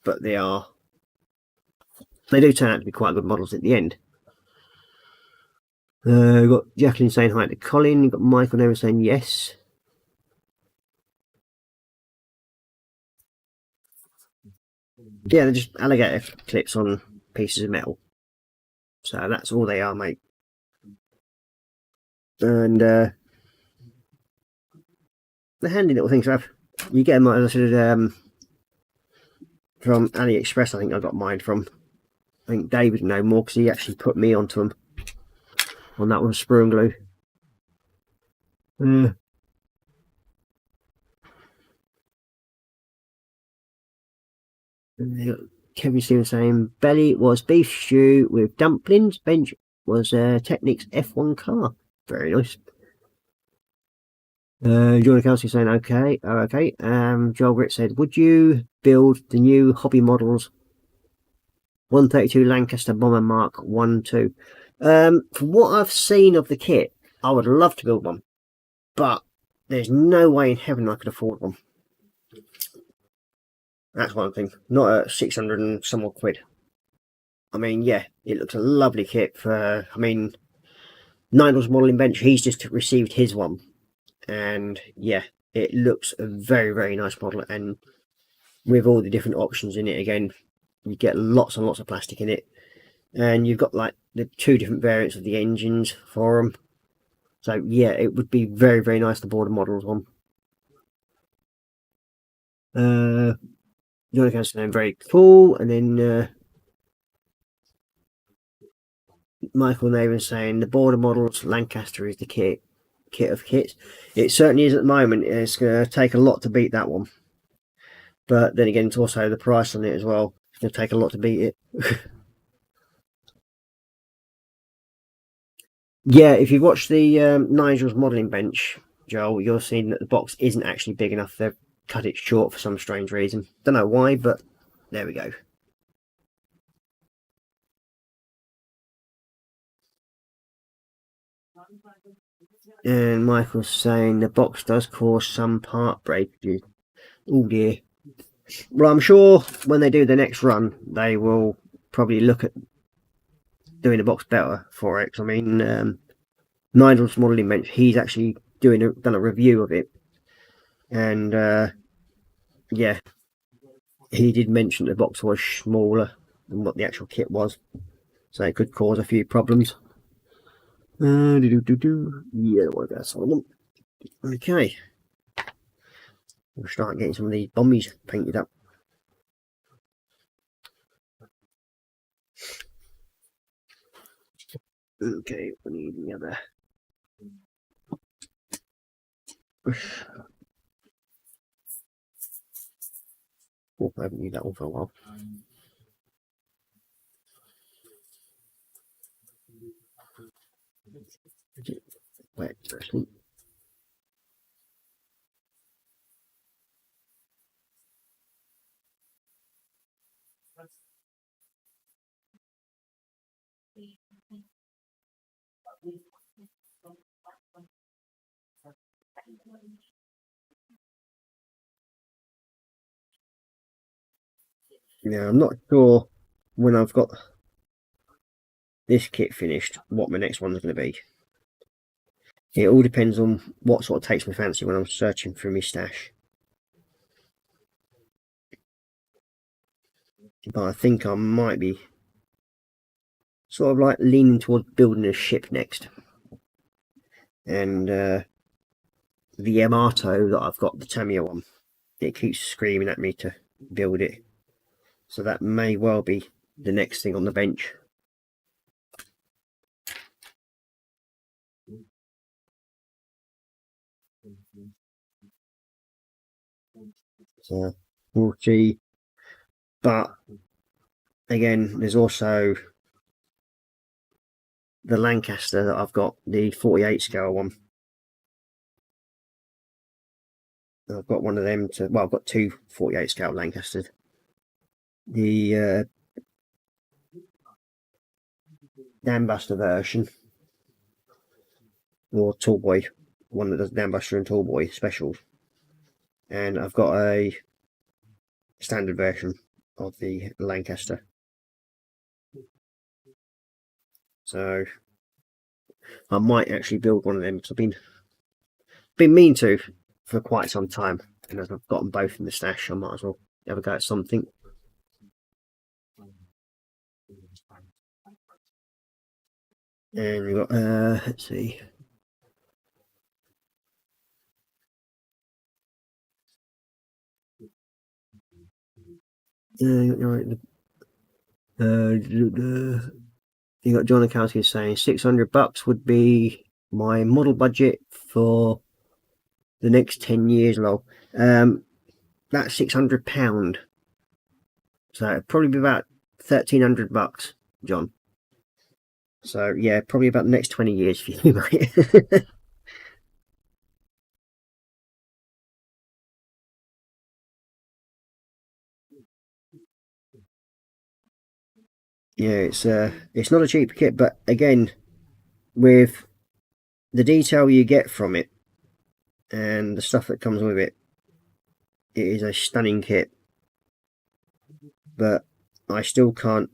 Speaker 5: but they do turn out to be quite good models at the end. We've got Jacqueline saying hi to Colin. You've got Michael there saying yes. Yeah, they're just alligator clips on pieces of metal. So that's all they are, mate. And they're handy little things to have. You get them, as I said, from AliExpress. I think I got mine from. I think David know more because he actually put me onto them. On that one, Spurungu. Kevin Stevens saying belly was beef stew with dumplings. Bench was Technics F1 car. Very nice. Jordan Kelsey saying okay. Okay. Joel Grit said, would you build the new hobby models 132 Lancaster Bomber Mark 1-2? From what I've seen of the kit, I would love to build one, but there's no way in heaven I could afford one. That's one thing. Not at 600 and some odd quid. I mean, yeah, it looks a lovely kit for, I mean, Nigel's modelling bench, he's just received his one. And yeah, it looks a very, very nice model. And with all the different options in it, again, you get lots and lots of plastic in it. And you've got like the 2 different variants of the engines for them. So yeah, it would be very, very nice to border models on. Johnny Castellan, very cool. And then Michael Naven saying the border models, Lancaster is the kit of kits. It certainly is at the moment. It's going to take a lot to beat that one. But then again, it's also the price on it as well. It's going to take a lot to beat it. Yeah, if you watch the Nigel's modelling bench, Joel, you'll see that the box isn't actually big enough. They've cut it short for some strange reason. Don't know why, but there we go. And Michael's saying the box does cause some part breakages. Oh dear. Well, I'm sure when they do the next run, they will probably look at doing the box better for it. I mean, Nigel's modelling bench, he's actually done a review of it, and yeah, he did mention the box was smaller than what the actual kit was, so it could cause a few problems. Yeah, what about Solomon? Okay, we'll start getting some of these bombies painted up. Okay, we need the other. Oh, I haven't used that one for a while. Wait, actually. Now, I'm not sure when I've got this kit finished what my next one's going to be. It all depends on what sort of takes my fancy when I'm searching through my stash. But I think I might be sort of like leaning towards building a ship next. And the Yamato that I've got, the Tamiya one, it keeps screaming at me to build it. So that may well be the next thing on the bench. So we'll see. But again, there's also the Lancaster that I've got, the 48 scale one. I've got one of them to, well, I've got 2 48 scale Lancasters. The Dambuster version, or Tallboy, one that does Dambuster and Tallboy specials. And I've got a standard version of the Lancaster. So I might actually build one of them because I've been meaning to for quite some time, and as I've got them both in the stash, I might as well have a go at something. And we've got let's see. You got John Akowski saying $600 would be my model budget for the next 10 years. Lol. That's £600, so it'd probably be about $1,300, John. So yeah, probably about the next 20 years for you, mate. Yeah, it's not a cheap kit, but again, with the detail you get from it and the stuff that comes with it, it is a stunning kit. But I still can't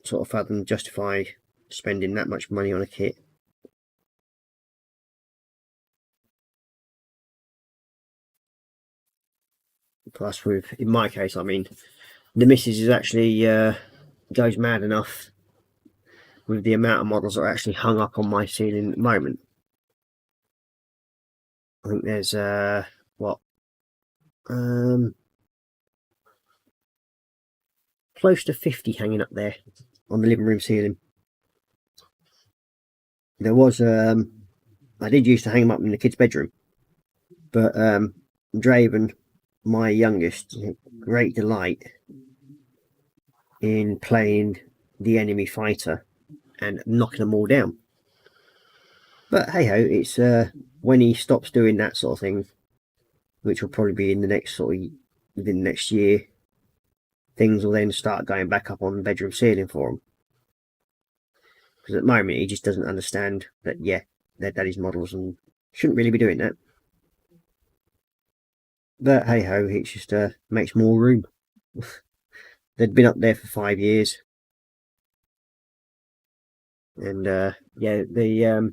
Speaker 5: sort of fathom justify spending that much money on a kit. Plus, in my case, I mean, the missus is actually goes mad enough with the amount of models that are actually hung up on my ceiling at the moment. I think there's close to 50 hanging up there on the living room ceiling. There was I did used to hang them up in the kids' bedroom, but Draven, my youngest, great delight in playing the enemy fighter and knocking them all down. But hey ho, it's when he stops doing that sort of thing, which will probably be in the next within the next year, things will then start going back up on the bedroom ceiling for him. Because at the moment he just doesn't understand that, yeah, they're daddy's models and shouldn't really be doing that. But hey ho, it just makes more room. They'd been up there for 5 years, and yeah, the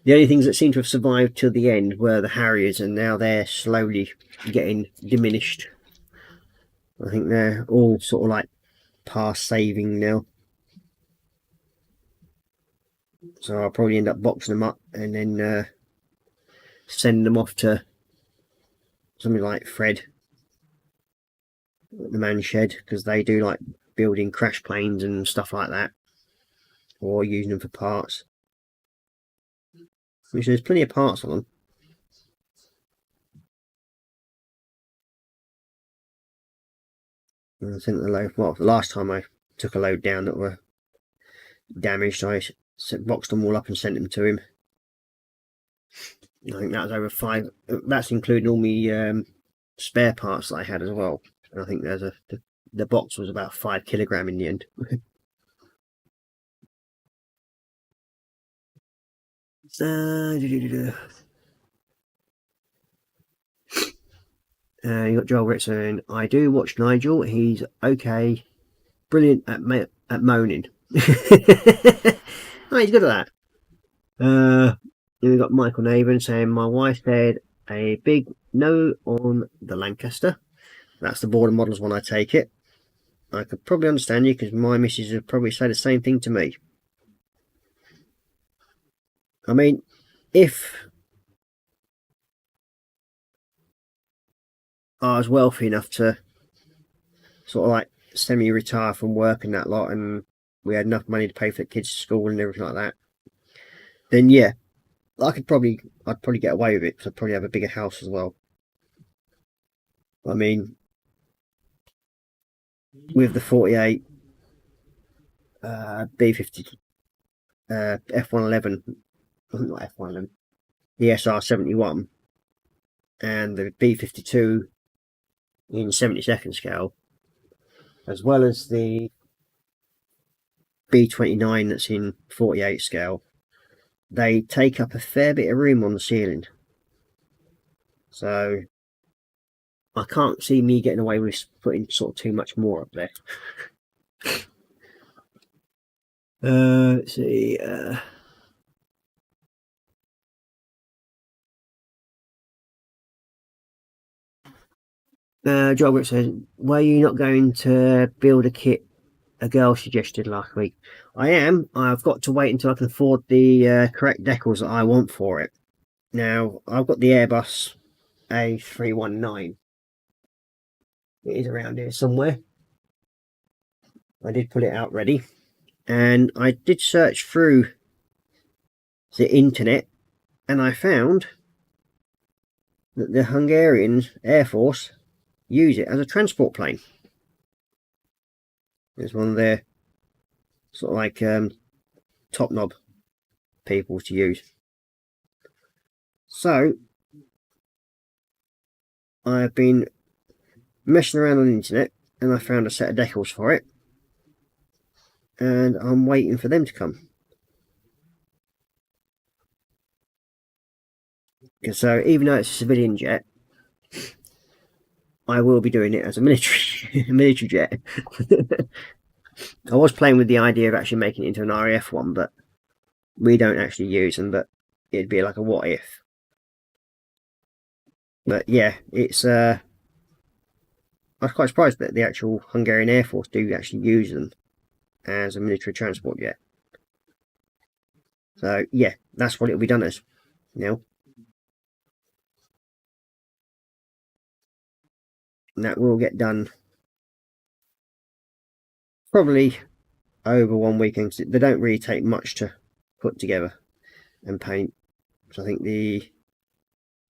Speaker 5: only things that seem to have survived till the end were the Harriers, and now they're slowly getting diminished. I think they're all sort of like past saving now. So I'll probably end up boxing them up and then send them off to something like Fred, the man shed, because they do like building crash planes and stuff like that, or using them for parts. Which there's plenty of parts on them. I think the load, well, the last time I took a load down that were damaged, I boxed them all up and sent them to him. I think that was over 5. That's including all my spare parts that I had as well. And I think there's the box was about 5 kilogram in the end. You got Joel Ritz saying, I do watch Nigel. He's okay, brilliant at moaning. Oh, he's good at that. Then we got Michael Naven saying, my wife said a big no on the Lancaster. That's the border models when I take it. I could probably understand you, because my missus would probably say the same thing to me. I mean, if I was wealthy enough to sort of like semi-retire from work and that lot, and we had enough money to pay for the kids' school and everything like that, then yeah, I'd probably get away with it, because I'd probably have a bigger house as well. I mean, with the 48 B50 F111, not F111, the SR71 and the B52 in 72nd scale, as well as the B29 that's in 48 scale, they take up a fair bit of room on the ceiling. So I can't see me getting away with putting sort of too much more up there. Let's see. Joel says, were you not going to build a kit a girl suggested last week? I am. I've got to wait until I can afford the correct decals that I want for it. Now, I've got the Airbus A319. It is around here somewhere. I did put it out ready. And I did search through the internet, and I found that the Hungarian Air Force use it as a transport plane. It's one of their sort of like top knob people to use. So I've been messing around on the internet, and I found a set of decals for it, and I'm waiting for them to come. So even though it's a civilian jet, I will be doing it as a military jet. I was playing with the idea of actually making it into an RAF one, but we don't actually use them, but it'd be like a what if. But yeah, it's I was quite surprised that the actual Hungarian Air Force do actually use them as a military transport jet. So yeah, that's what it'll be done as now. And that will get done probably over 1 weekend. They don't really take much to put together and paint. So I think the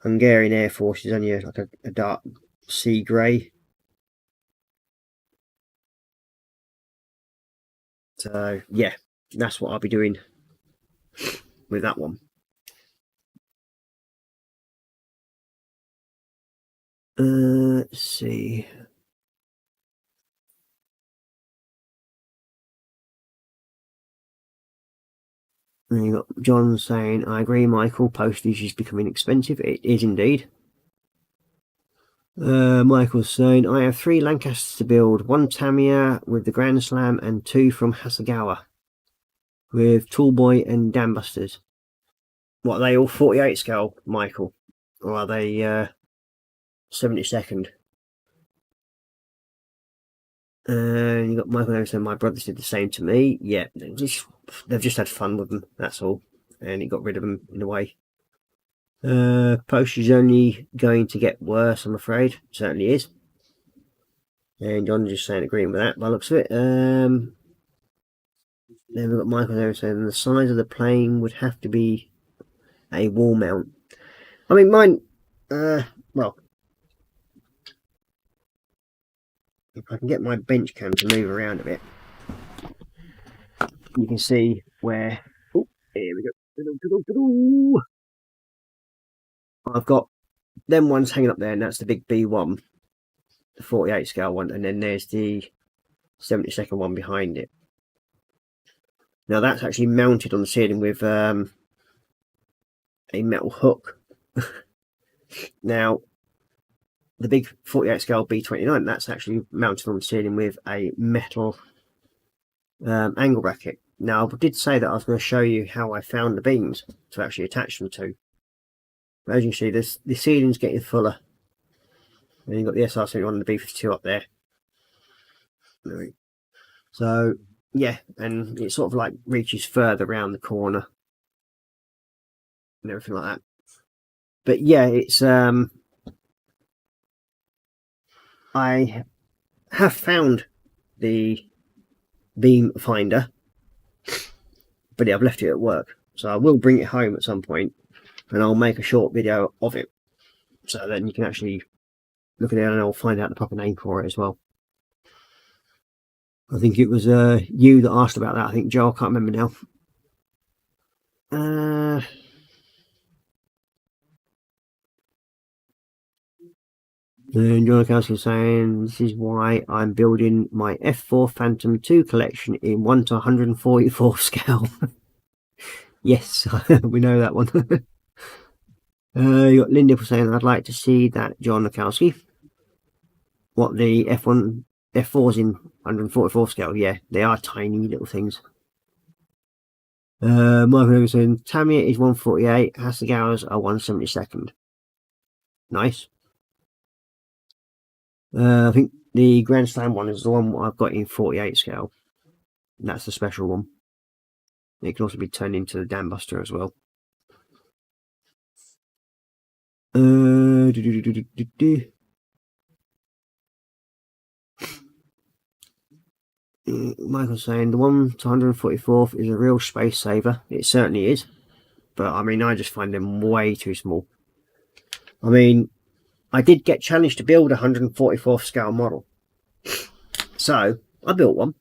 Speaker 5: Hungarian Air Force is only like a dark sea grey. So yeah, that's what I'll be doing with that one. Let's see. And you got John saying, I agree, Michael, postage is becoming expensive. It is indeed. Michael's saying, I have 3 Lancasters to build, 1 Tamiya with the Grand Slam and 2 from Hasegawa with Toolboy and Dambusters. What, are they all 48 scale, Michael? Or are they 72nd? And you got Michael there saying, my brothers did the same to me. Yeah, they've just had fun with them, that's all. And he got rid of them in a way. Postage is only going to get worse, I'm afraid. It certainly is. And John's just saying, agreeing with that by the looks of it. Then we've got Michael there saying, the size of the plane would have to be a wall mount. I mean, mine, well, if I can get my bench cam to move around a bit, you can see where, oh, here we go. I've got them ones hanging up there, and that's the big B1, the 48 scale one, and then there's the 72nd one behind it. Now that's actually mounted on the ceiling with a metal hook. Now the big 48 scale B29, that's actually mounted on the ceiling with a metal angle bracket. Now I did say that I was going to show you how I found the beams to actually attach them to. But as you can see, the ceiling's getting fuller. And you've got the SR71 and the B52 up there. So yeah, and it sort of like reaches further around the corner and everything like that. But yeah, it's I have found the beam finder, but I've left it at work, so I will bring it home at some point and I'll make a short video of it, so then you can actually look at it and I'll find out the proper name for it as well. I think it was you that asked about that. I think Joe, I can't remember now. And John Akowski saying, this is why I'm building my F4 Phantom 2 collection in 1:144 scale. Yes, we know that one. You got Linda for saying, I'd like to see that, John Akowski. What, the F4's in 144 scale? Yeah, they are tiny little things. Michael was saying, Tamiya is 148, Hasegawa's are 172nd. Nice. I think the Grand Slam one is the one I've got in 48 scale. And that's the special one. It can also be turned into the Dambuster as well. Michael's saying the 1:144 is a real space saver. It certainly is. But I mean, I just find them way too small. I mean, I did get challenged to build a 144th scale model. So, I built one,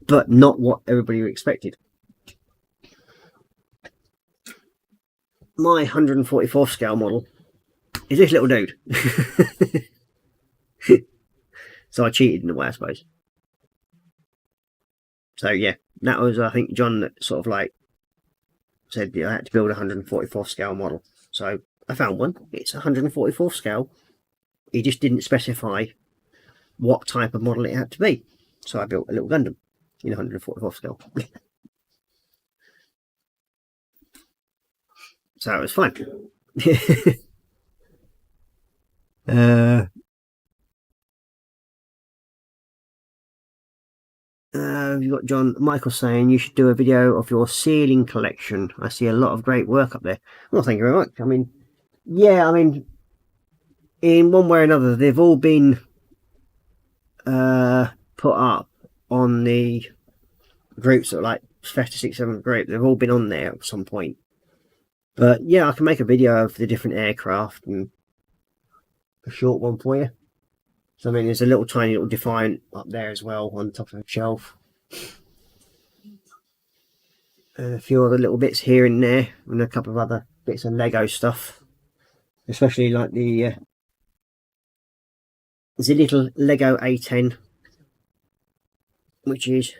Speaker 5: but not what everybody expected. My 144th scale model is this little dude. So I cheated in a way, I suppose. So yeah, that was, I think, John that sort of like said, yeah, I had to build a 144th scale model. So I found one. It's 144th scale. He just didn't specify what type of model it had to be. So I built a little Gundam. in 144th scale. So it was fun. You've got John Michael saying you should do a video of your ceiling collection. I see a lot of great work up there. Well, thank you very much. I mean, yeah, I mean, in one way or another, they've all been put up on the groups that are like Festive 67 group. They've all been on there at some point. But yeah, I can make a video of the different aircraft and a short one for you. So I mean, there's a little tiny little Defiant up there as well on top of the shelf. And a few other little bits here and there, and a couple of other bits of Lego stuff. Especially like the little Lego A10, which is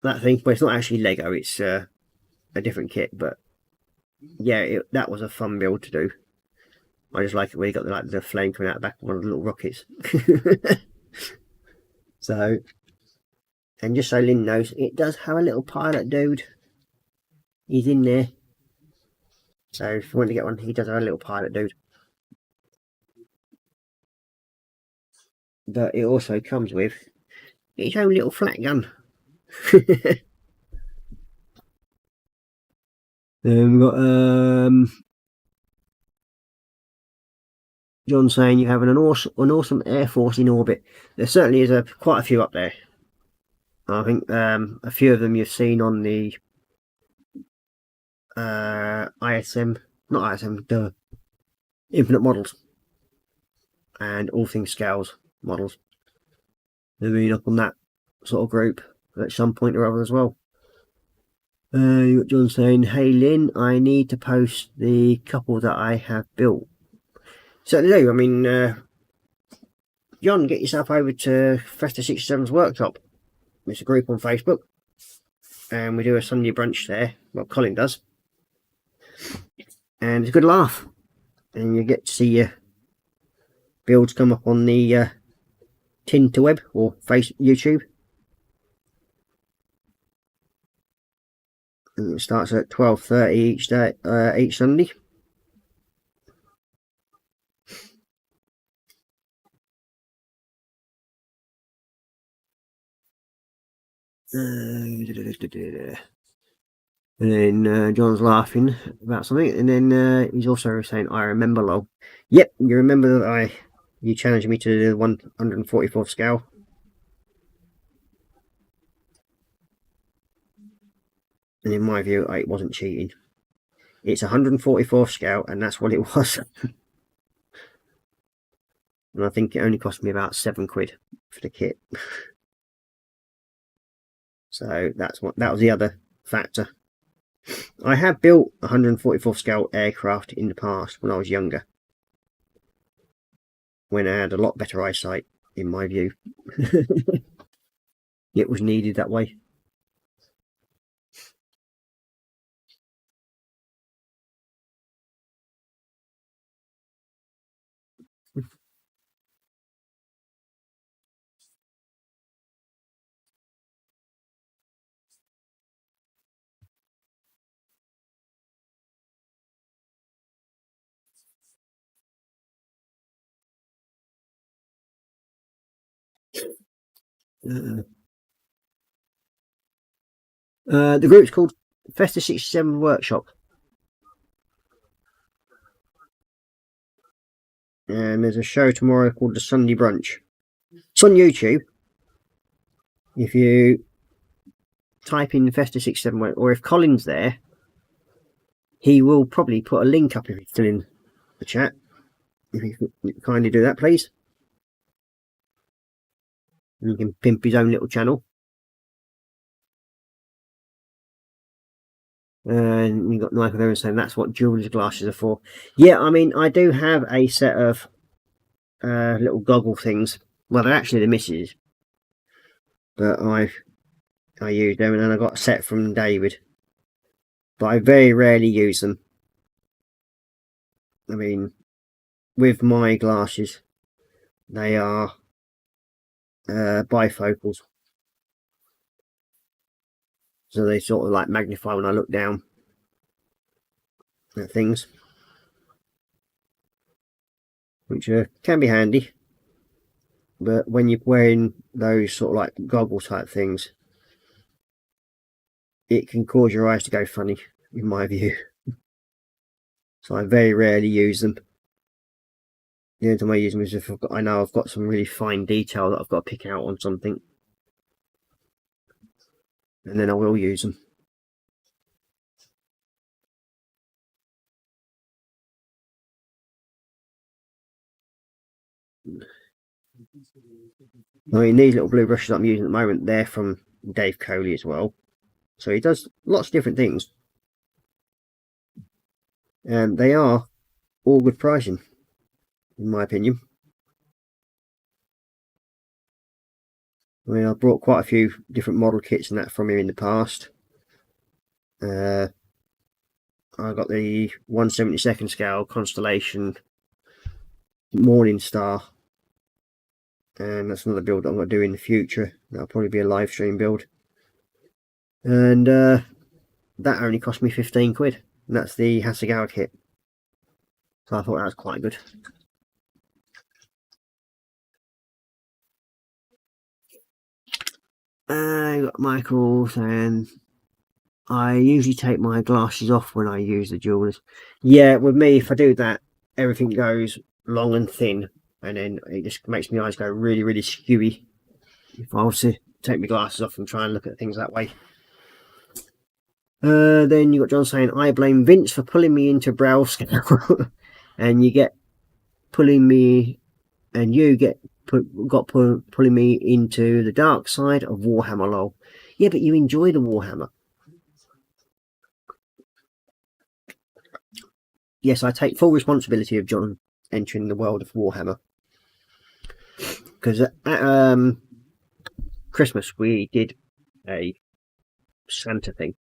Speaker 5: that thing. Well, it's not actually Lego, it's a different kit, but yeah, that was a fun build to do. I just like it when you got the flame coming out the back of one of the little rockets. So, and just so Lynn knows, it does have a little pilot dude. He's in there. So if you want to get one, he does have a little pilot dude. But it also comes with its own little flat gun. Then we've got John saying you have an awesome Air Force in orbit. There certainly is quite a few up there. I think a few of them you've seen on the ISM, not ISM, the Infinite Models and All Things Scales models. They've been up on that sort of group at some point or other as well. You got John saying, hey Lynn, I need to post the couple that I have built. Certainly do. I mean, John, get yourself over to Festive 67's workshop. It's a group on Facebook, and we do a Sunday brunch there. Well, Colin does, and it's a good laugh. And you get to see your builds come up on the Tinterweb or YouTube. And it starts at 12:30 each day, each Sunday. And then John's laughing about something, and then he's also saying, I remember lol. Yep, you remember that you challenged me to do the 144th scale. And in my view, it wasn't cheating. It's 144th scale, and that's what it was. And I think it only cost me about £7 for the kit. So that was the other factor. I have built 144th scale aircraft in the past when I was younger, when I had a lot better eyesight, in my view. It was needed that way. The group's called Festive 67 Workshop, and there's a show tomorrow called the Sunday Brunch. It's on YouTube. If you type in Festive 67, or if Colin's there, he will probably put a link up if he's still in the chat. If you could kindly do that, please. And you can pimp his own little channel. And you got Michael there saying that's what Jules glasses are for. Yeah, I mean, I do have a set of little goggle things. Well, they're actually the misses, but I use them, and then I got a set from David, but I very rarely use them. I mean, with my glasses, they are bifocals, so they sort of like magnify when I look down at things, which can be handy. But when you're wearing those sort of like goggle type things, it can cause your eyes to go funny, in my view. So I very rarely use them. The only time I use them is if I know I've got some really fine detail that I've got to pick out on something, and then I will use them. I mean, these little blue brushes I'm using at the moment, they're from Dave Coley as well. So he does lots of different things. And they are all good pricing, in my opinion. I mean, I've brought quite a few different model kits and that from him in the past. I got the 1/72 scale Constellation Morning Star. And that's another build that I'm going to do in the future. That'll probably be a live stream build. And that only cost me 15 quid. And that's the Hasegawa kit. So I thought that was quite good. I got Michael saying, I usually take my glasses off when I use the jewelers. Yeah, with me, if I do that, everything goes long and thin. And then it just makes my eyes go really, really skewy if I was to take my glasses off and try and look at things that way. Then you got John saying, I blame Vince for pulling me into Brow Scale. And you get pulling me, and you get pulling me into the dark side of Warhammer, lol. Yeah, but you enjoy the Warhammer. Yes, I take full responsibility of John entering the world of Warhammer. Because at Christmas we did a Santa thing,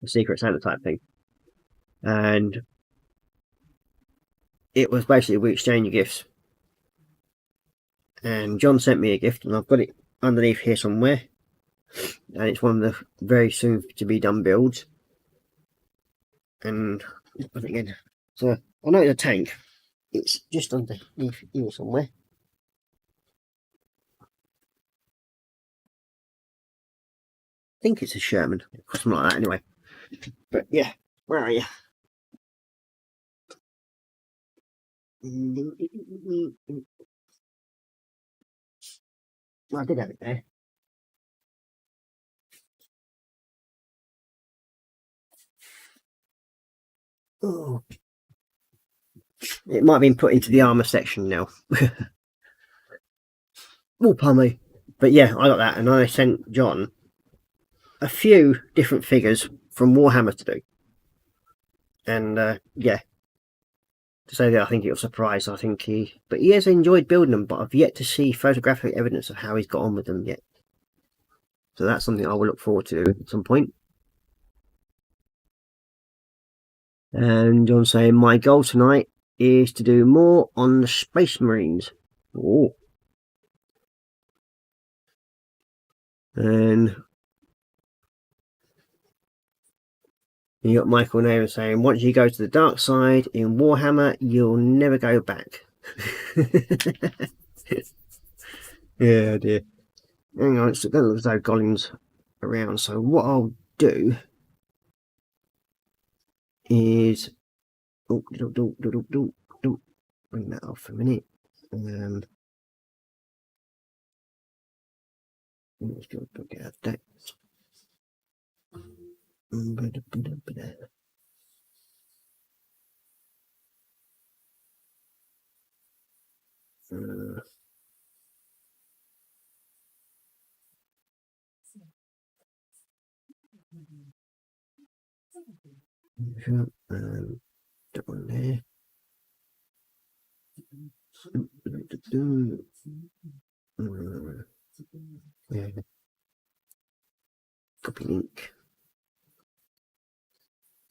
Speaker 5: a Secret Santa type thing, and it was basically we exchanged gifts. And John sent me a gift, and I've got it underneath here somewhere, and it's one of the very soon to be done builds. And again, so I know it's a tank. It's just underneath here somewhere. I think it's a Sherman, something like that anyway. But yeah, where are you? I did have it there. Oh. It might have been put into the armour section now. Oh, pardon me. But yeah, I got that, and I sent John a few different figures from Warhammer to do. And yeah, to say that I think it was a surprise. I think he has enjoyed building them, but I've yet to see photographic evidence of how he's got on with them yet. So that's something I will look forward to at some point. And John saying, my goal tonight is to do more on the Space Marines. Oh. And you got Michael Naylor saying, once you go to the dark side in Warhammer, you'll never go back. Yeah, dear. Hang on, it's going to look as though Gollum's around. So what I'll do is, oh, bring that off for a minute. Let's go get out that. That one there. Yeah. Copy link.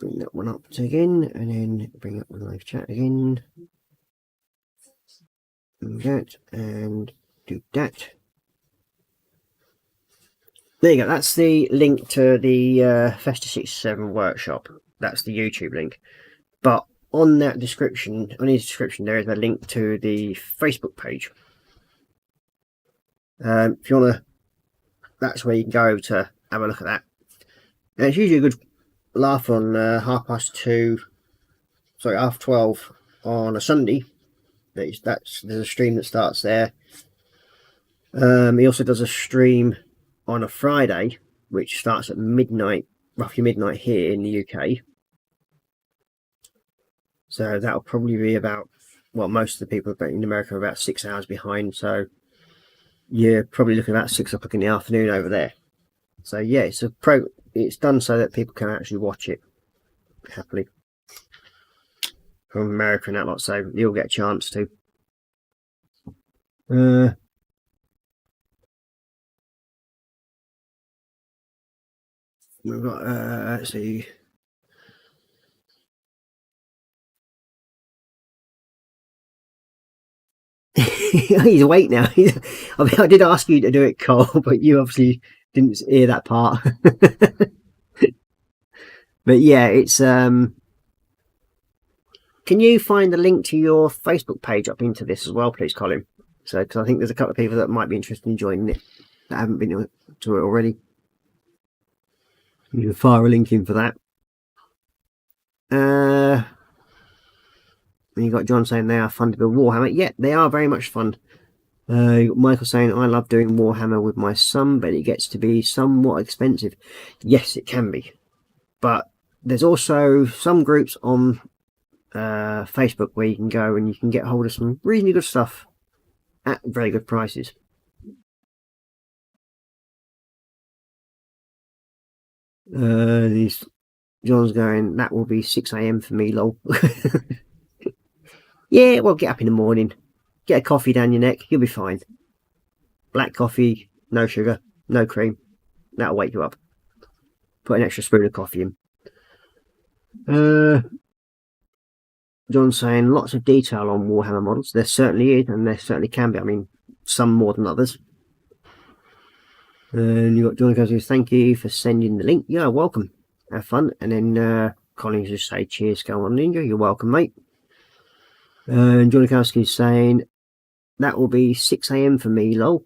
Speaker 5: Bring that one up again, and then bring up the live chat again. Do that, and do that. There you go. That's the link to the Festa 67 workshop. That's the YouTube link. But on that description, on his description, there is a link to the Facebook page. If you want to, that's where you can go to have a look at that. And it's usually a good laugh on 12:30 on a Sunday. There's a stream that starts there. He also does a stream on a Friday, which starts at midnight, roughly midnight here in the UK. So that'll probably be about, well, most of the people in America are about 6 hours behind. So you're probably looking at about 6 o'clock in the afternoon over there. So yeah, it's done so that people can actually watch it happily from America and that lot. So you'll get a chance to. We've got let's see. He's awake now. I mean, I did ask you to do it, Cole, but you obviously didn't hear that part. But yeah, it's can you find the link to your Facebook page up into this as well, please, Colin? So, because I think there's a couple of people that might be interested in joining it that haven't been to it already. You can fire a link in for that. And you got John saying they are fun to build Warhammer. Yeah, they are very much fun. You got Michael saying, I love doing Warhammer with my son, but it gets to be somewhat expensive. Yes, it can be. But there's also some groups on Facebook where you can go and you can get hold of some reasonably good stuff at very good prices. John's going, that will be 6 AM for me, lol. Yeah, well, get up in the morning, get a coffee down your neck, you'll be fine. Black coffee, no sugar, no cream. That'll wake you up. Put an extra spoon of coffee in. John's saying lots of detail on Warhammer models. There certainly is, and there certainly can be. I mean, some more than others. And you got John goes, thank you for sending the link. Yeah, welcome. Have fun. And then Collins just say, cheers, go on, Ninja. You're welcome, mate. And Johnny Kowski's saying that will be 6 AM for me, lol.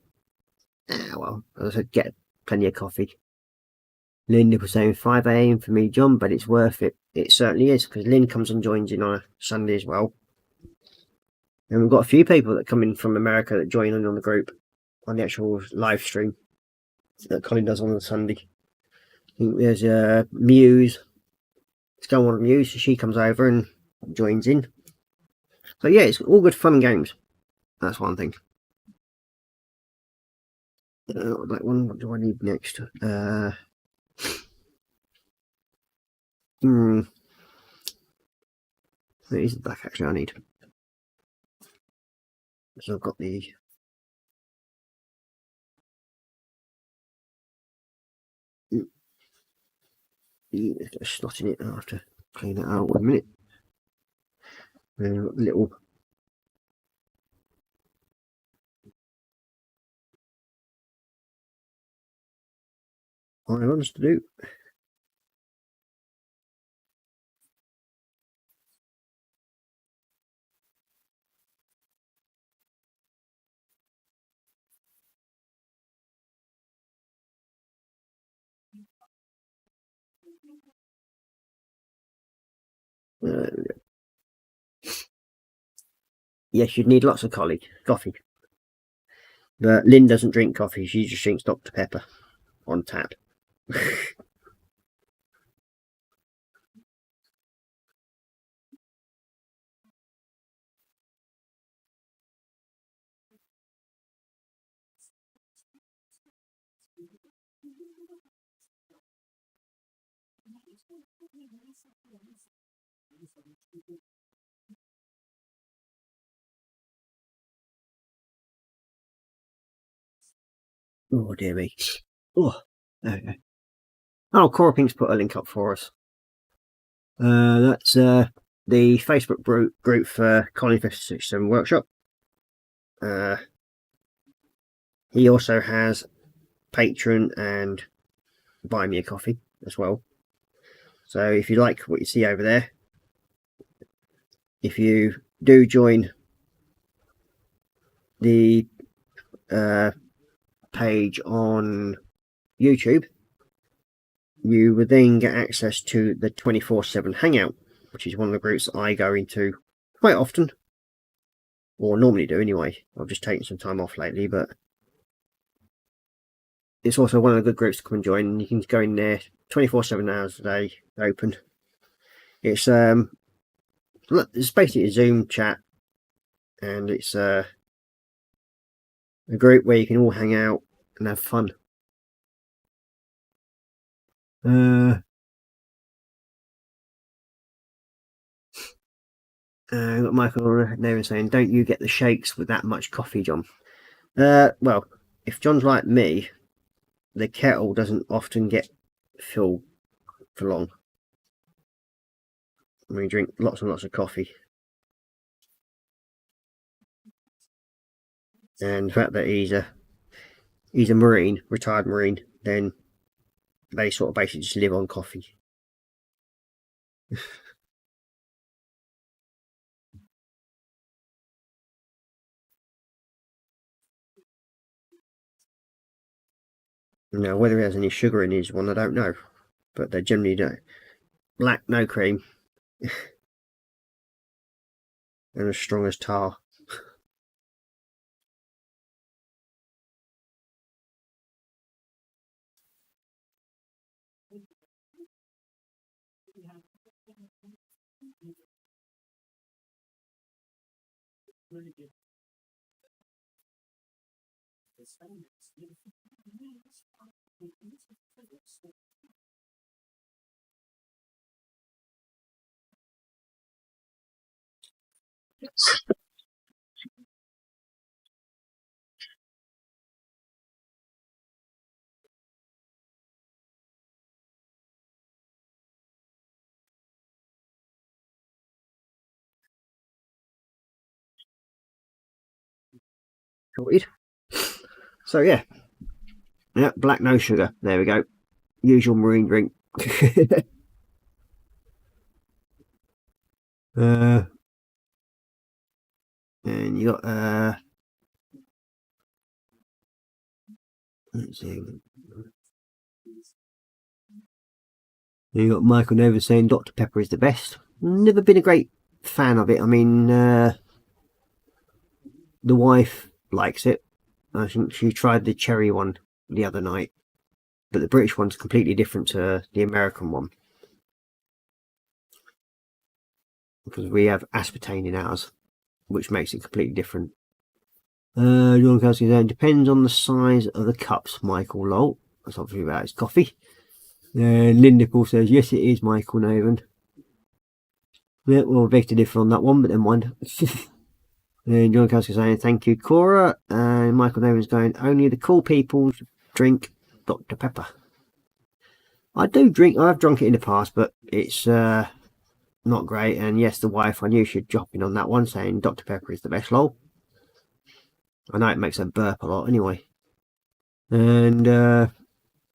Speaker 5: Well, as I said, get plenty of coffee. Linda was saying 5 AM for me, John, but it's worth it. It certainly is, because Lynn comes and joins in on a Sunday as well. And we've got a few people that come in from America that join in on the group on the actual live stream that Colin does on a Sunday. I think there's Muse. Let's go on Muse. So she comes over and joins in. So yeah, it's all good fun and games. That's one thing. That one. What do I need next? It is the black actually I need. So I've got the get a snot in it. I'll have to clean it out. 1 minute. Little irons to do. Yes, you'd need lots of coffee. But Lynn doesn't drink coffee, she just drinks Dr. Pepper on tap. Oh dear me. Oh, there we go. Oh, Cora Pink's put a link up for us. That's the Facebook group for Colin Festa 67 Workshop. He also has Patreon and buy me a coffee as well. So if you like what you see over there, if you do join the page on YouTube, you would then get access to the 24/7 Hangout, which is one of the groups I go into quite often, or normally do anyway. I've just taken some time off lately, but it's also one of the good groups to come and join. You can go in there 24/7 hours a day, open. It's basically a Zoom chat, and it's a group where you can all hang out and have fun. Got Michael Nevin saying, "Don't you get the shakes with that much coffee, John?" Well, if John's like me, the kettle doesn't often get filled for long. We drink lots and lots of coffee, and the fact that he's a Marine, retired Marine, then they sort of basically just live on coffee. Now, whether he has any sugar in his one, I don't know, but they generally don't. Black, no cream, and as strong as tar. Sorted. So yeah, black, no sugar. There we go. Usual Marine drink. And you got let's see. You got Michael Nova saying Dr. Pepper is the best. Never been a great fan of it. I mean, the wife likes it. I think she tried the cherry one the other night, but the British one's completely different to the American one, because we have aspartame in ours, which makes it completely different. John Kelsey saying, depends on the size of the cups, Michael Lol. That's obviously about his coffee. Linda Paul says, yes, it is, Michael Noven. Yeah, well, beg to differ on that one, but then mind. John Kelsey saying, thank you, Cora. And Michael Noven's going, only the cool people drink Dr. Pepper. I do drink, I've drunk it in the past, but it's not great. And yes, the wife, I knew she'd drop in on that one, saying Dr. Pepper is the best, lol. I know it makes her burp a lot anyway. And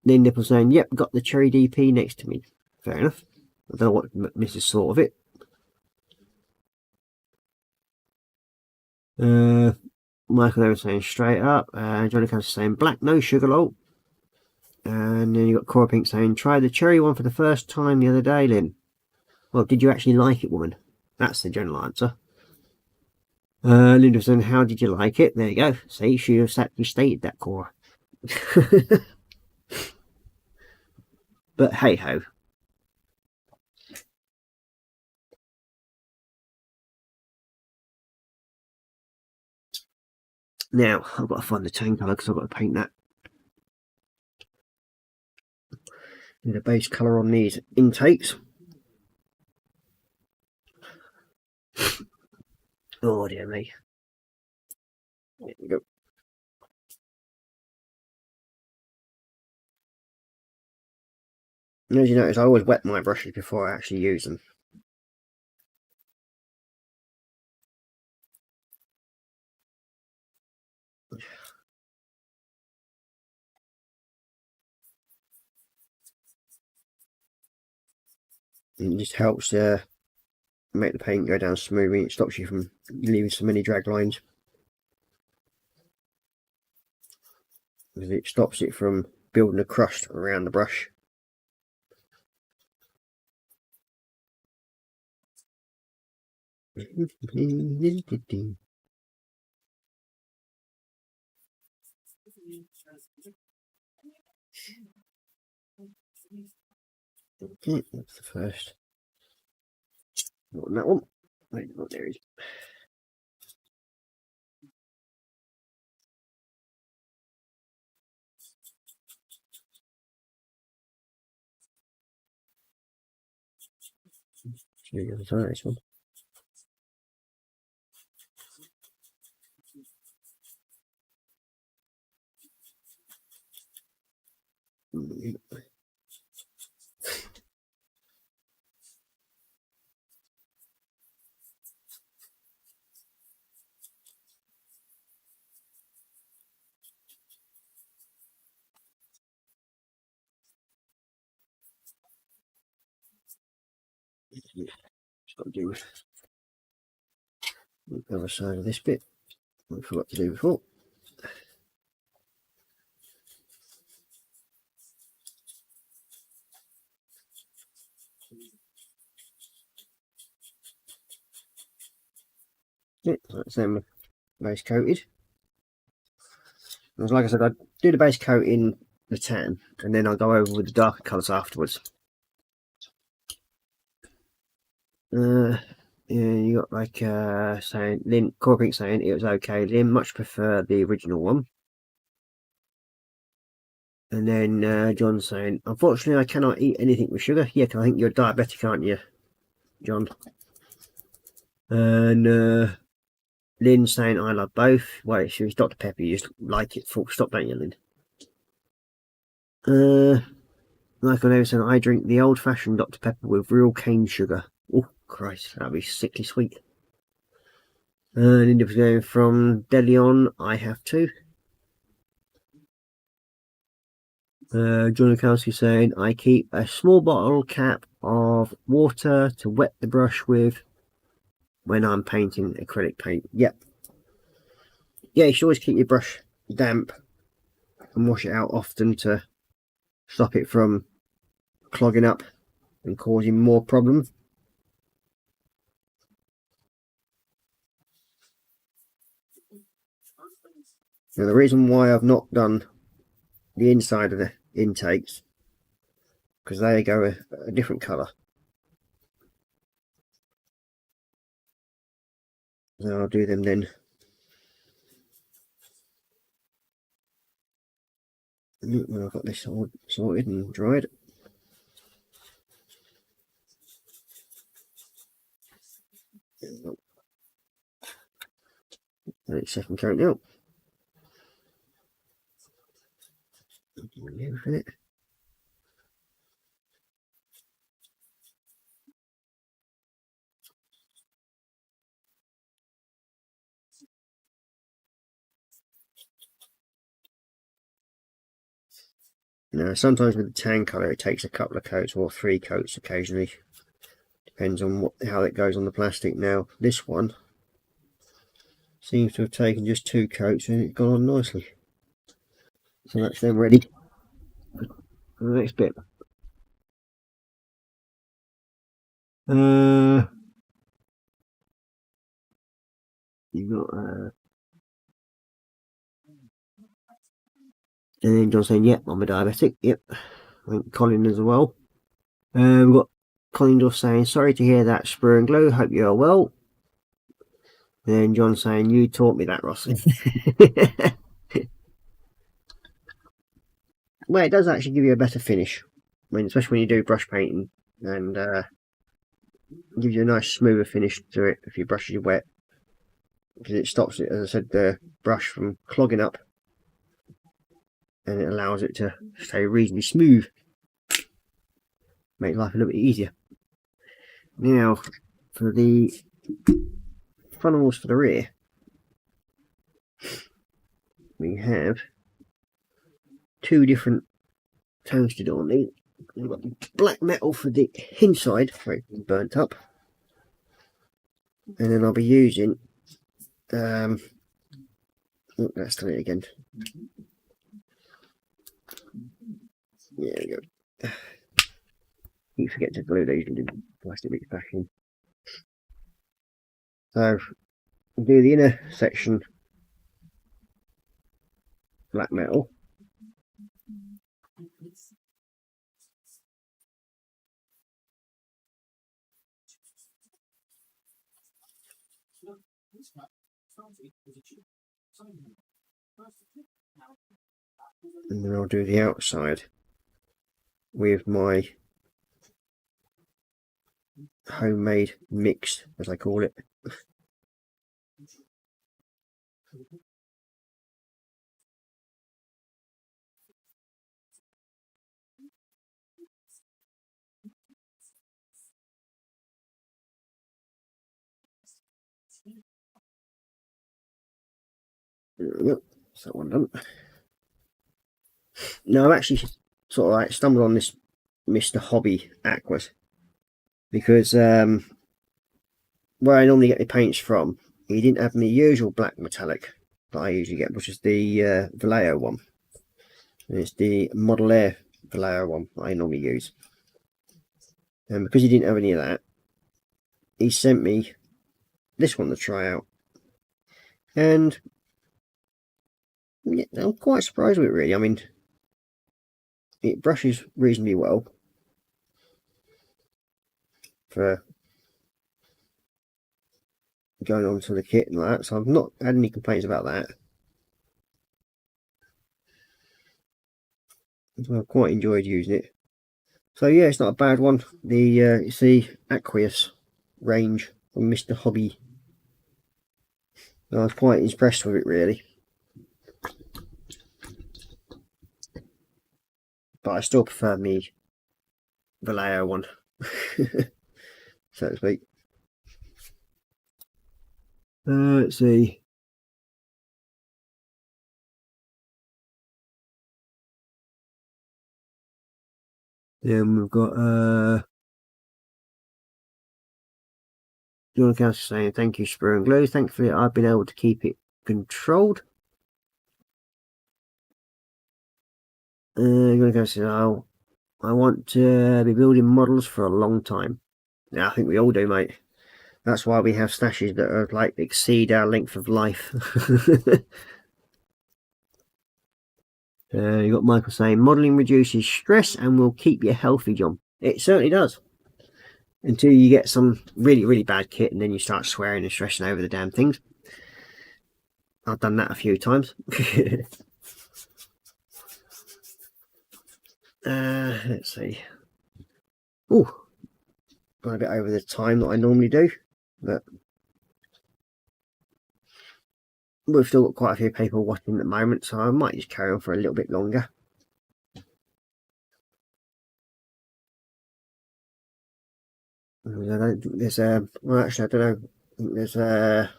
Speaker 5: Lynn Nipple saying, yep, got the cherry DP next to me. Fair enough. I don't know what Mrs. thought of it. Michael Evans saying straight up. Johnny Cass saying black, no sugar, lol. And then you got Cora Pink saying, try the cherry one for the first time the other day, Lynn. Well, did you actually like it, woman? That's the general answer. Linda saying, how did you like it? There you go. See, she has actually stated that, Cora. But hey ho. Now, I've got to find the tan colour because I've got to paint that. And the base colour on these intakes. Oh dear me. There we go. And as you notice, I always wet my brushes before I actually use them. It just helps make the paint go down smoothly. It stops you from leaving so many drag lines. Because it stops it from building a crust around the brush. Okay, that's the first. Not on that one. Wait, oh, there it is. Should we go to this one? Just got to do the other side of this bit. I forgot to do before. Yeah, that's them base coated. Like I said, I do the base coat in the tan, and then I'll go over with the darker colours afterwards. Yeah, you got like saying Lynn Corpink saying it was okay. Lynn much prefer the original one. And then John saying, unfortunately, I cannot eat anything with sugar. Yeah, I think you're diabetic, aren't you, John? And Lynn saying, I love both. Well, if it's Dr. Pepper, you just like it full stop, don't you, Lynn? Like I was saying, I drink the old-fashioned Dr. Pepper with real cane sugar. Oh, Christ, that'd be sickly sweet. And it was going from Deleon, I have two. John Lukowski saying, I keep a small bottle cap of water to wet the brush with when I'm painting acrylic paint. Yep. Yeah, you should always keep your brush damp and wash it out often to stop it from clogging up and causing more problems. Now, the reason why I've not done the inside of the intakes, because they go a different colour. So I'll do them then. When I've got this all sorted and dried. Second coat now. Everything it. Now, sometimes with the tan colour, it takes a couple of coats or 3 coats occasionally. Depends on how it goes on the plastic. Now, this one seems to have taken just 2 coats and it's gone on nicely. So that's them ready for the next bit. You've got and then John saying, yep, I'm a diabetic. Yep. I think Colin as well. We've got Colin just saying, sorry to hear that, Sprue and Glue. Hope you're well. And then John saying, you taught me that, Ross. Well, it does actually give you a better finish. I mean, especially when you do brush painting, and gives you a nice smoother finish to it if your brush is wet. Because it stops it, as I said, the brush from clogging up. And it allows it to stay reasonably smooth. Make life a little bit easier. Now, for the funnels for the rear, we have 2 different toasted on these. We've got black metal for the inside, where it's been burnt up. And then I'll be using oh, that's done it again. There we go. You forget to glue these into plastic bits back in. So we'll do the inner section black metal. And then I'll do the outside with my homemade mix, as I call it. There we go. So one done. Now I've actually sort of like stumbled on this Mr. Hobby Aquas because where I normally get the paints from, he didn't have my usual black metallic that I usually get, which is the Vallejo one. And it's the Model Air Vallejo one that I normally use. And because he didn't have any of that, he sent me this one to try out. And yeah, I'm quite surprised with it, really. I mean, it brushes reasonably well for going on to the kit and that, so I've not had any complaints about that. So I've quite enjoyed using it. So yeah, it's not a bad one. The it's the Aqueous range from Mr. Hobby. I was quite impressed with it, really. But I still prefer me Vallejo one, so to speak. Let's see. Then we've got John Kelsey saying thank you, Sprue and Glue. Thankfully I've been able to keep it controlled. John Kelsey says, oh, I want to be building models for a long time. Yeah, I think we all do, mate. That's why we have stashes that are like exceed our length of life. You got Michael saying modelling reduces stress and will keep you healthy, John. It certainly does. Until you get some really, really bad kit and then you start swearing and stressing over the damn things. I've done that a few times. Let's see. Oh, gone a bit over the time that I normally do, but we've still got quite a few people watching at the moment, so I might just carry on for a little bit longer. I don't think there's well, actually I don't know. I think there's there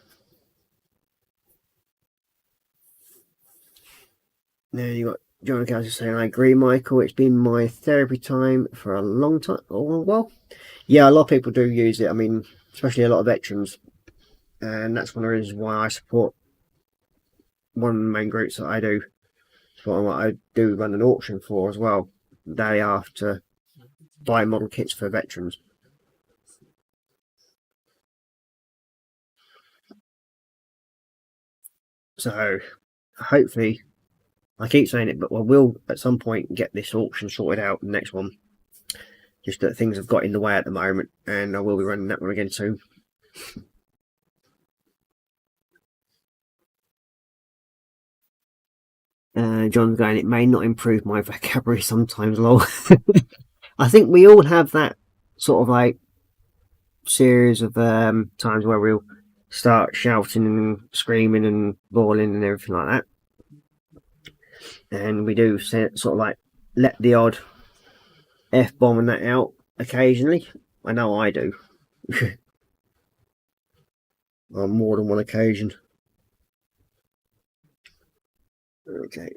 Speaker 5: you got John Kelsey saying, I agree, Michael. It's been my therapy time for a long time. Oh, well, yeah, a lot of people do use it. I mean, especially a lot of veterans. And that's one of the reasons why I support one of the main groups that I do. It's what I do run an auction for as well. They have to buy model kits for veterans. So, hopefully, I keep saying it, but I will at some point get this auction sorted out, the next one. Just that things have got in the way at the moment, and I will be running that one again soon. John's going, it may not improve my vocabulary sometimes, lol. I think we all have that sort of like series of times where we'll start shouting and screaming and bawling and everything like that. And we do sort of like let the odd F-bomb and that out occasionally. I know I do. On more than one occasion. Okay.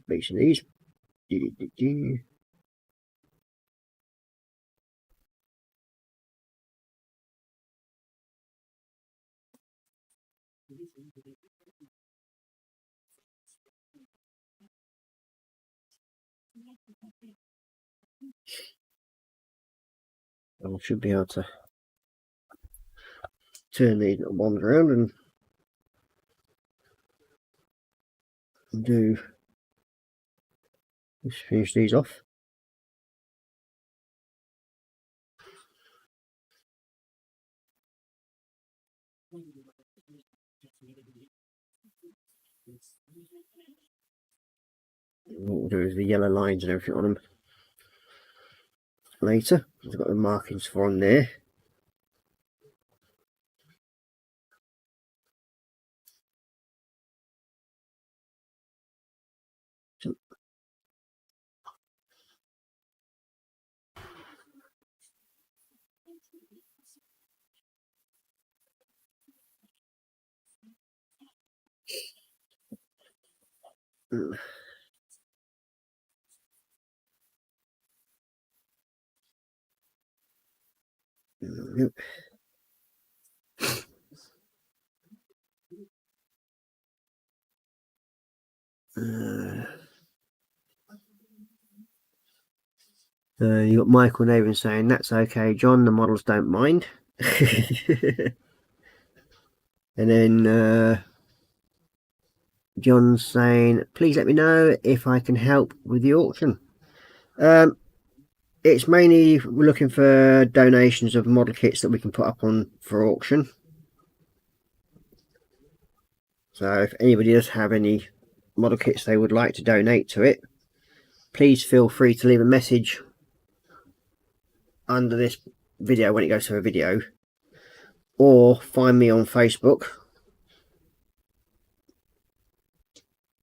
Speaker 5: Base of these. I should be able to turn these little bombs around and just finish these off. What we'll do is the yellow lines and everything on them later. I've got the markings for on there. You got Michael Naven saying that's okay, John. The models don't mind. And then John's saying, please let me know if I can help with the auction. It's mainly we're looking for donations of model kits that we can put up on for auction. So if anybody does have any model kits they would like to donate to it, please feel free to leave a message under this video when it goes to a video, or find me on Facebook,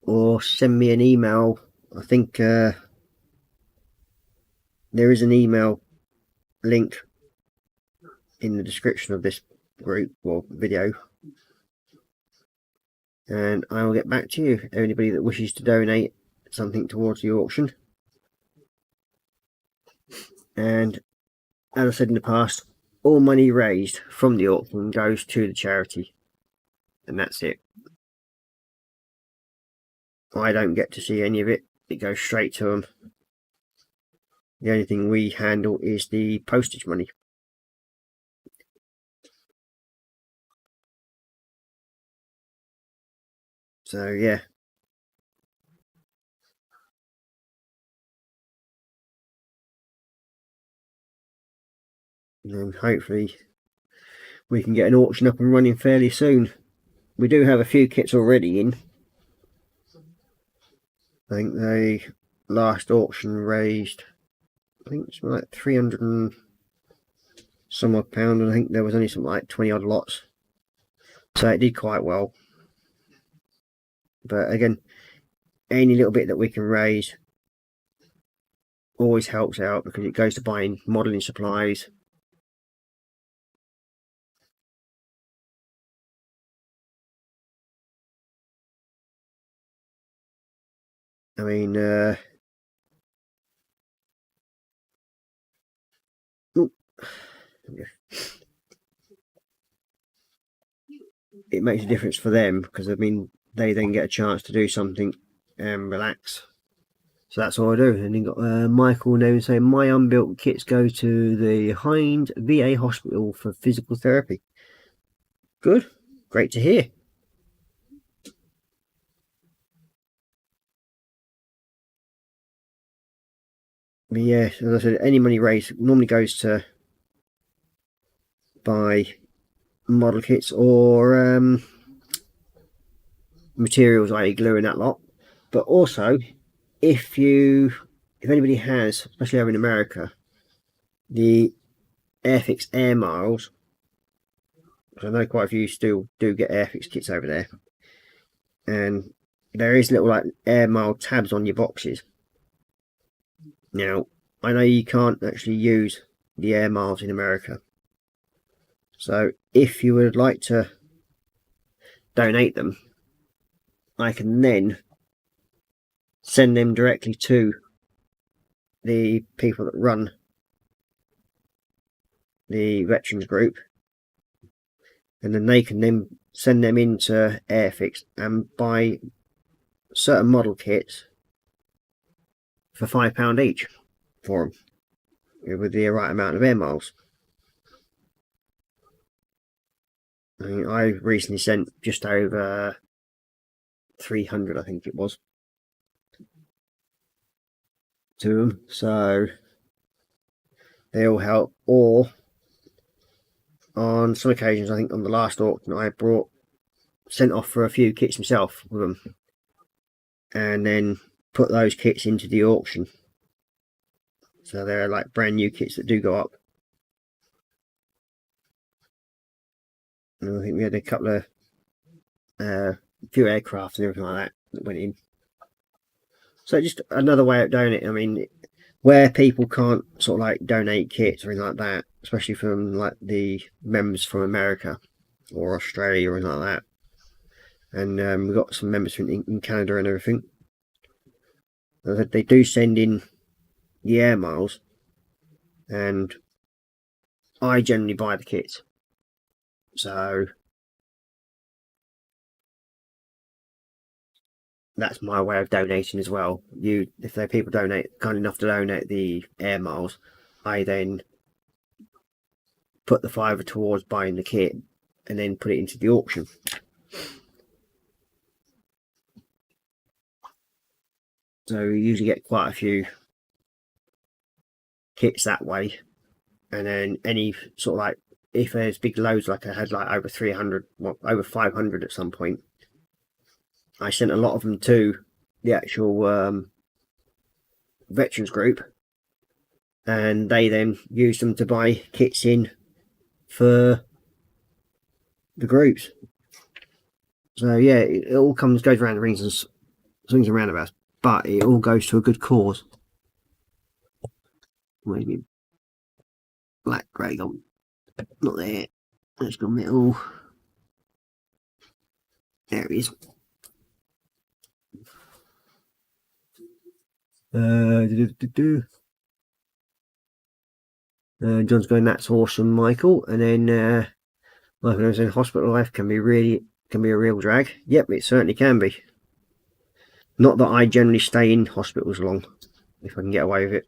Speaker 5: or send me an email. I think there is an email link in the description of this group or video, and I will get back to you. Anybody that wishes to donate something towards the auction. And as I said in the past, all money raised from the auction goes to the charity, and that's it. I don't get to see any of it. It goes straight to them. The only thing we handle is the postage money. So yeah. And then hopefully we can get an auction up and running fairly soon. We do have a few kits already in. I think the last auction raised, I think it's like 300 and some odd pound, and I think there was only something like 20 odd lots. So it did quite well. But again, any little bit that we can raise always helps out, because it goes to buying modelling supplies. I mean, it makes a difference for them, because I mean they then get a chance to do something and relax. So that's all I do. And then got Michael now saying my unbuilt kits go to the Hind VA Hospital for physical therapy. Good, great to hear. But yeah, as I said, any money raised normally goes to buy model kits or materials, i.e. glue and that lot. But also, if anybody has, especially over in America, the Airfix Air Miles, I know quite a few still do get Airfix kits over there, and there is little like Air Mile tabs on your boxes. Now, I know you can't actually use the Air Miles in America, so if you would like to donate them, I can then send them directly to the people that run the veterans group, and then they can then send them into Airfix and buy certain model kits for £5 each for them with the right amount of air miles. I mean, I recently sent just over 300, I think it was, to them, so they all help. Or on some occasions, I think on the last auction, I sent off for a few kits myself with them, and then put those kits into the auction. So they're like brand new kits that do go up. And I think we had a couple of few aircraft and everything like that went in. So just another way of donating. I mean, where people can't sort of like donate kits or anything like that, especially from like the members from America or Australia or anything like that. And we've got some members in Canada and everything. They do send in the air miles, and I generally buy the kits. So that's my way of donating as well. If there are people kind enough to donate the air miles, I then put the £5 towards buying the kit and then put it into the auction. So we usually get quite a few kits that way, and then any sort of like, if there's big loads, like I had like over 300, well, over 500 at some point, I sent a lot of them to the actual veterans group, and they then used them to buy kits in for the groups. So yeah, it all goes around the rings and swings and roundabouts, but it all goes to a good cause. Maybe black, grey, gold, not there. Let's go metal. There it is. John's going, that's awesome, Michael. And then Michael was in hospital life can be a real drag. Yep, it certainly can be. Not that I generally stay in hospitals long, if I can get away with it.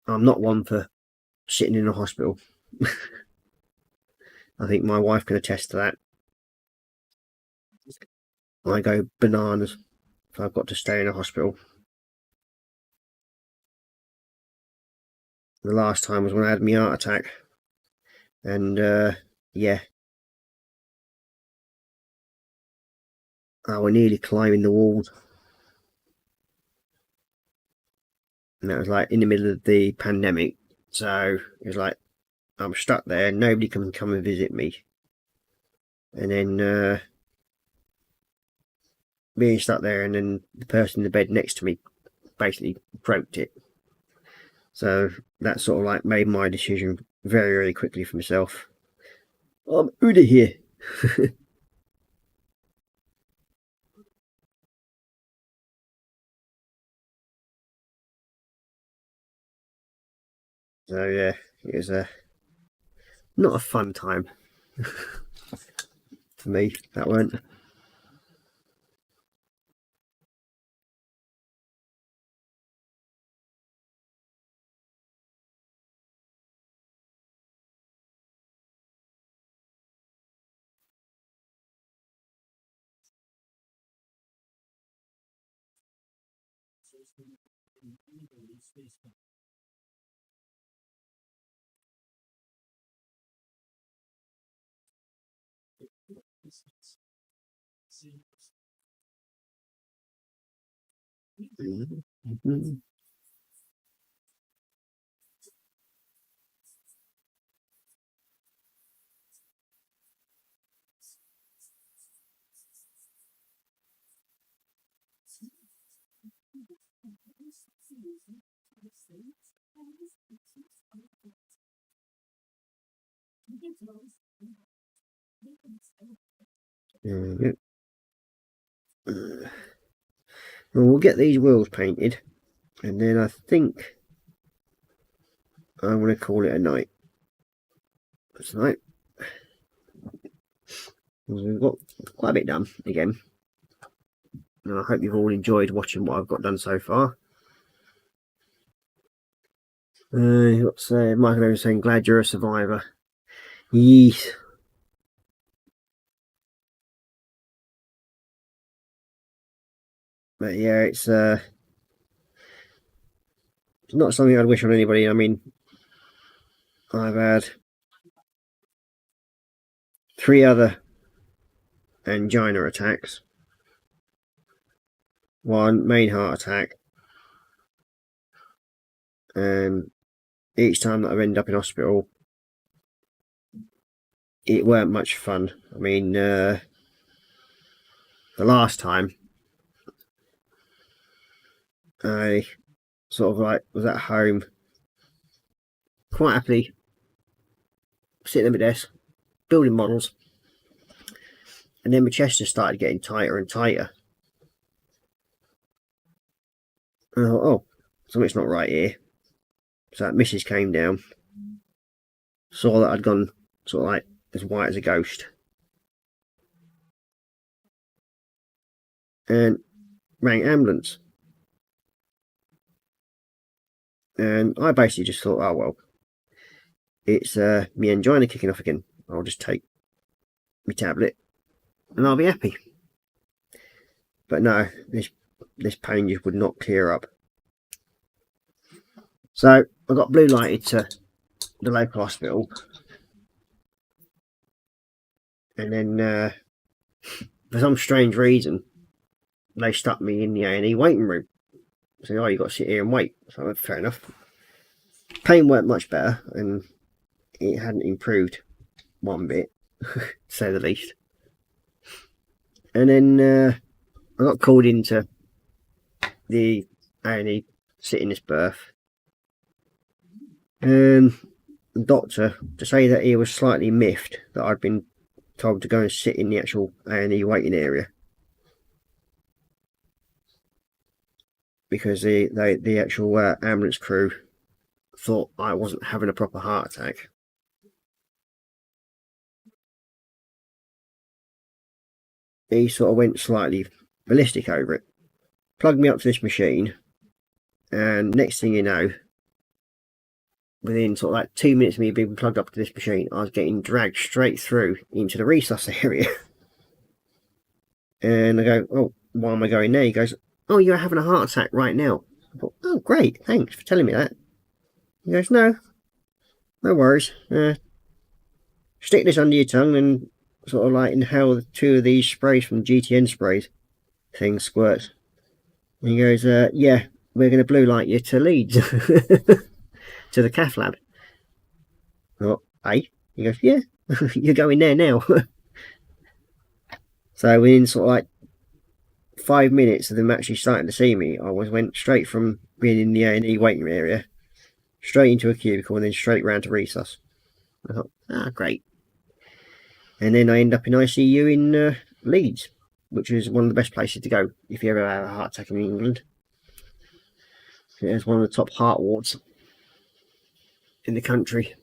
Speaker 5: I'm not one for sitting in a hospital. I think my wife can attest to that. I go bananas if I've got to stay in a hospital. The last time was when I had my heart attack, and yeah, I was nearly climbing the walls, and that was like in the middle of the pandemic. So it was like I'm stuck there, nobody can come and visit me, and then being stuck there, and then the person in the bed next to me basically croaked it. So that sort of like made my decision very, very quickly for myself. I'm out of here. So yeah, it was not a fun time for me, that weren't. Well, we'll get these wheels painted, and then I think I'm going to call it a night. That's right. We've got quite a bit done again, and I hope you've all enjoyed watching what I've got done so far. What's Michael Evans saying? Glad you're a survivor. Yes. But yeah, it's not something I'd wish on anybody. I mean, I've had 3 other angina attacks, 1 main heart attack, and each time that I've ended up in hospital, it weren't much fun. I mean, the last time I sort of like was at home quite happily sitting at my desk building models, and then my chest just started getting tighter and tighter, and I thought, oh, something's not right here. So that Mrs. came down, saw that I'd gone sort of like as white as a ghost, and rang ambulance. And I basically just thought, oh well, it's me angina kicking off again. I'll just take my tablet and I'll be happy. But no, this pain just would not clear up. So I got blue lighted to the local hospital, and then for some strange reason they stuck me in the A&E waiting room. So, oh, you got to sit here and wait. So I went, fair enough. Pain weren't much better, and it hadn't improved one bit, to say the least. And then I got called into the A&E sickness berth, and the doctor, to say that he was slightly miffed that I'd been told to go and sit in the actual A&E waiting area, because the actual ambulance crew thought I wasn't having a proper heart attack. He sort of went slightly ballistic over it, plugged me up to this machine, and next thing you know, within sort of like 2 minutes of me being plugged up to this machine, I was getting dragged straight through into the resus area. And I go, oh, why am I going there? He goes, oh, you're having a heart attack right now. I thought, oh, great, thanks for telling me that. He goes, no worries. Stick this under your tongue and sort of like inhale 2 of these sprays from GTN sprays. Thing squirts. And he goes, yeah, we're going to blue light you to Leeds. To the cath lab. I thought, hey? He goes, yeah, you're going there now. So within sort of like 5 minutes of them actually starting to see me, I went straight from being in the A&E waiting area straight into a cubicle and then straight round to resus. I thought, ah, great. And then I end up in ICU in Leeds, which is one of the best places to go if you ever have a heart attack in England. It's one of the top heart wards in the country.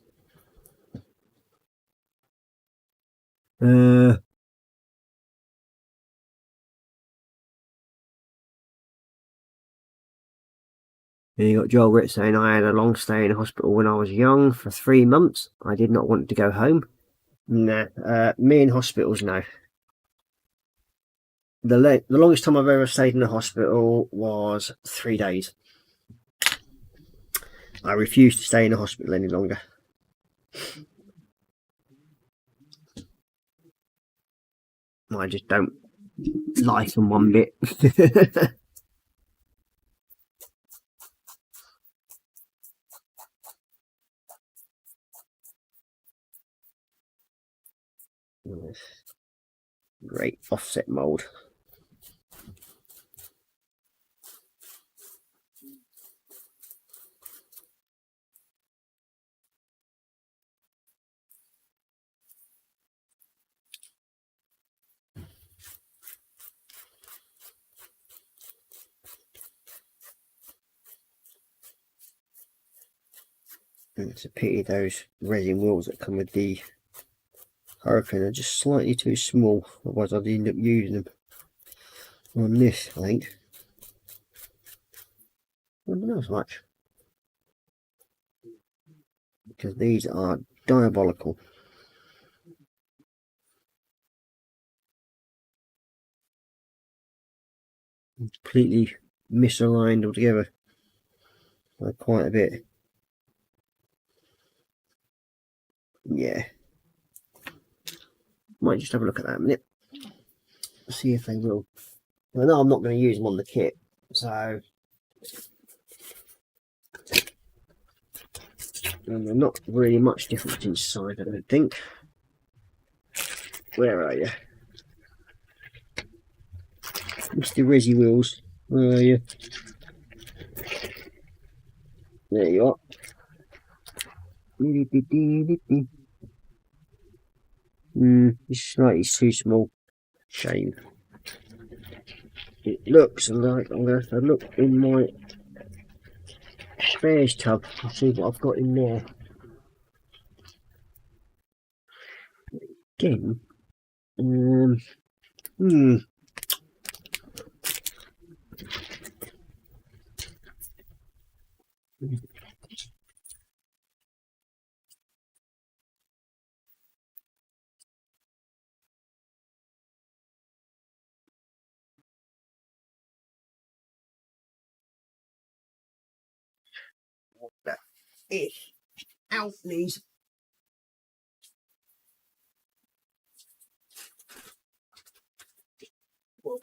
Speaker 5: You got Joel Ritt saying, I had a long stay in hospital when I was young for 3 months. I did not want to go home. Nah, me in hospitals, no. The longest time I've ever stayed in a hospital was 3 days. I refuse to stay in a hospital any longer. I just don't like them one bit. Great offset mold. And it's a pity those resin wheels that come with the Hurricane are just slightly too small, otherwise I'd end up using them on this, I think. I don't know as much, because these are diabolical. Completely misaligned altogether by quite a bit. Yeah, might just have a look at that a minute, see if they will. I know I'm not going to use them on the kit, so and they're not really much different inside, I don't think. Where are you, Mr. Resi Wheels? Where are you? There you are. It's slightly too small. Shame. It looks like I'm going to have to look in my spares tub and see what I've got in there. Again, what that is out, please. Look,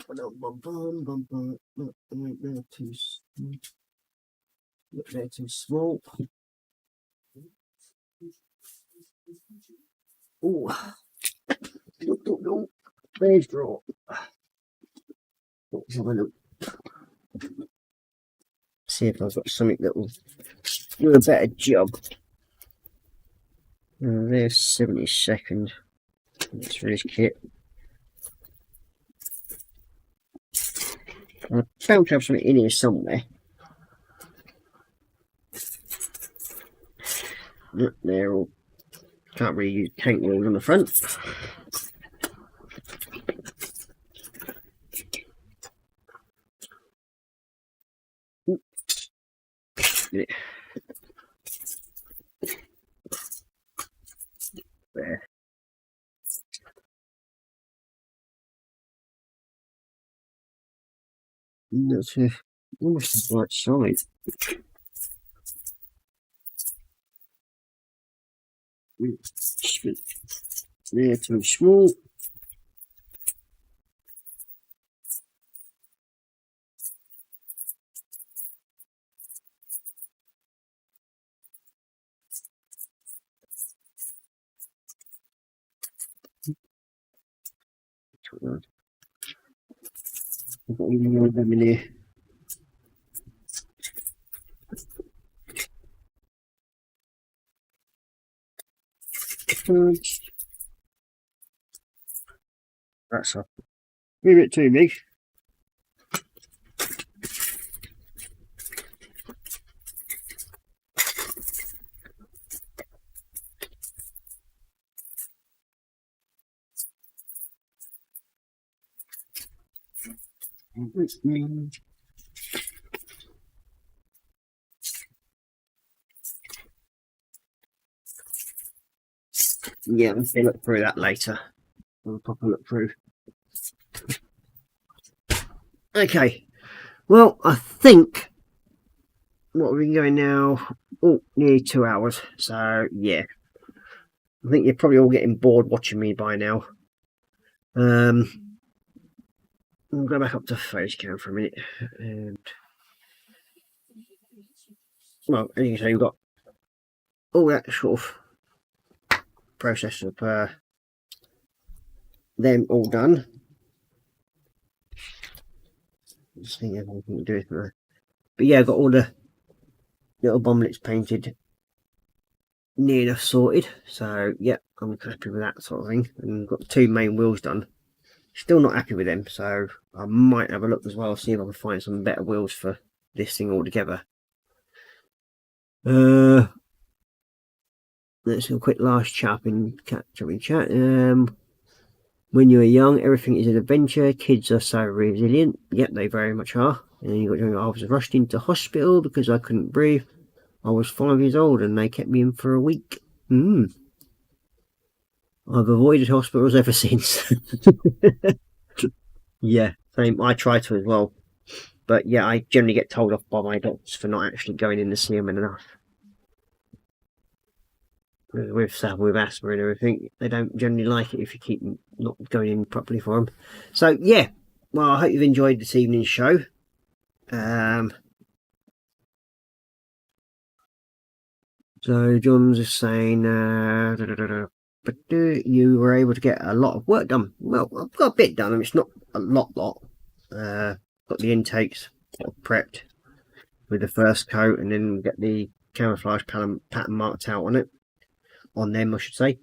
Speaker 5: they're too small. Oh, look, there's draw. Let's have a look. See if I've got something that will do a better job. There's 72nd. That's for this kit. I found to have something in here somewhere. Look, they're all. Can't really use tank wheels on the front. There. That's almost the right size. They're too small. I've got even more of them in here. That's up. Leave it to me. Yeah, I'm going to look through that later. We'll proper look through. Okay, well, I think what we've been going now, nearly 2 hours. So yeah, I think you're probably all getting bored watching me by now. I'll go back up to face cam for a minute, and well, as you can see, we've got all that sort of process of them all done. Just think everything we can do with that. But yeah, I've got all the little bomblets painted, near enough sorted. So yeah, I'm happy with that sort of thing. And we've got the 2 main wheels done. Still not happy with them, so I might have a look as well, see if I can find some better wheels for this thing altogether. let's do a quick last chat in chat. When you were young, everything is an adventure. Kids are so resilient. Yep, they very much are. And then you got, I was rushed into hospital because I couldn't breathe. I was 5 years old and they kept me in for a week. I've avoided hospitals ever since. Yeah, same. I try to as well. But yeah, I generally get told off by my doctors for not actually going in to see them enough. With asthma and everything, they don't generally like it if you keep not going in properly for them. So yeah, well, I hope you've enjoyed this evening's show. So John's just saying, but you were able to get a lot of work done. Well, I've got a bit done. I mean, it's not a lot. Got the intakes prepped with the first coat, and then get the camouflage pattern marked out on it. On them, I should say.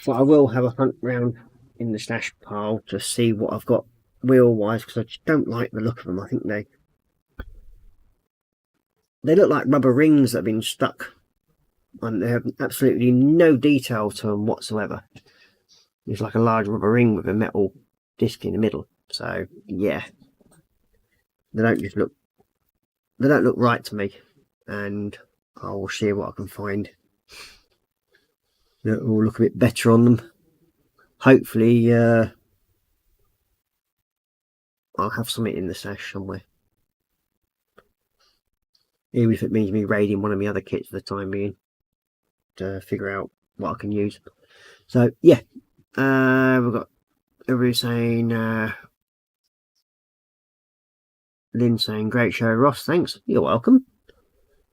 Speaker 5: But I will have a hunt round in the stash pile to see what I've got wheel wise, because I just don't like the look of them. I think they look like rubber rings that have been stuck, and they have absolutely no detail to them whatsoever. It's like a large rubber ring with a metal disc in the middle. So yeah, they don't look right to me, and I will see what I can find that will look a bit better on them. Hopefully I'll have something in the stash somewhere, even if it means me raiding one of my other kits for the time being to figure out what I can use. So yeah, we've got everybody saying, Lynn saying great show, Ross, thanks, you're welcome.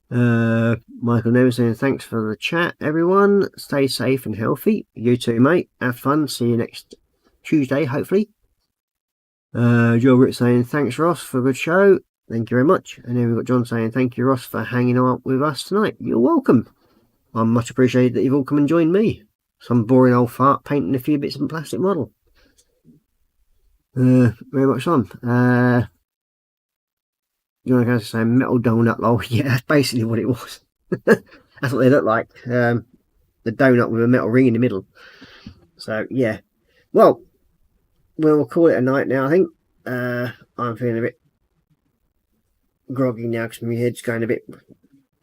Speaker 5: Michael Never saying thanks for the chat, everyone, stay safe and healthy. You too, mate, have fun, see you next Tuesday hopefully. Joe Rick saying thanks, Ross, for a good show, thank you very much. And then we've got John saying thank you, Ross, for hanging out with us tonight. You're welcome. I'm much appreciated that you've all come and joined me. Some boring old fart painting a few bits of a plastic model. Very much fun. You want to say metal donut, lol. Yeah, that's basically what it was. That's what they look like. The donut with a metal ring in the middle. So yeah, well, we'll call it a night now. I think I'm feeling a bit groggy now because my head's going a bit,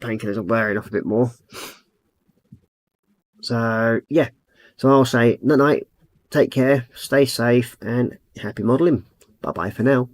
Speaker 5: painkillers are wearing off a bit more. So yeah, so I'll say night night, take care, stay safe, and happy modelling. Bye bye for now.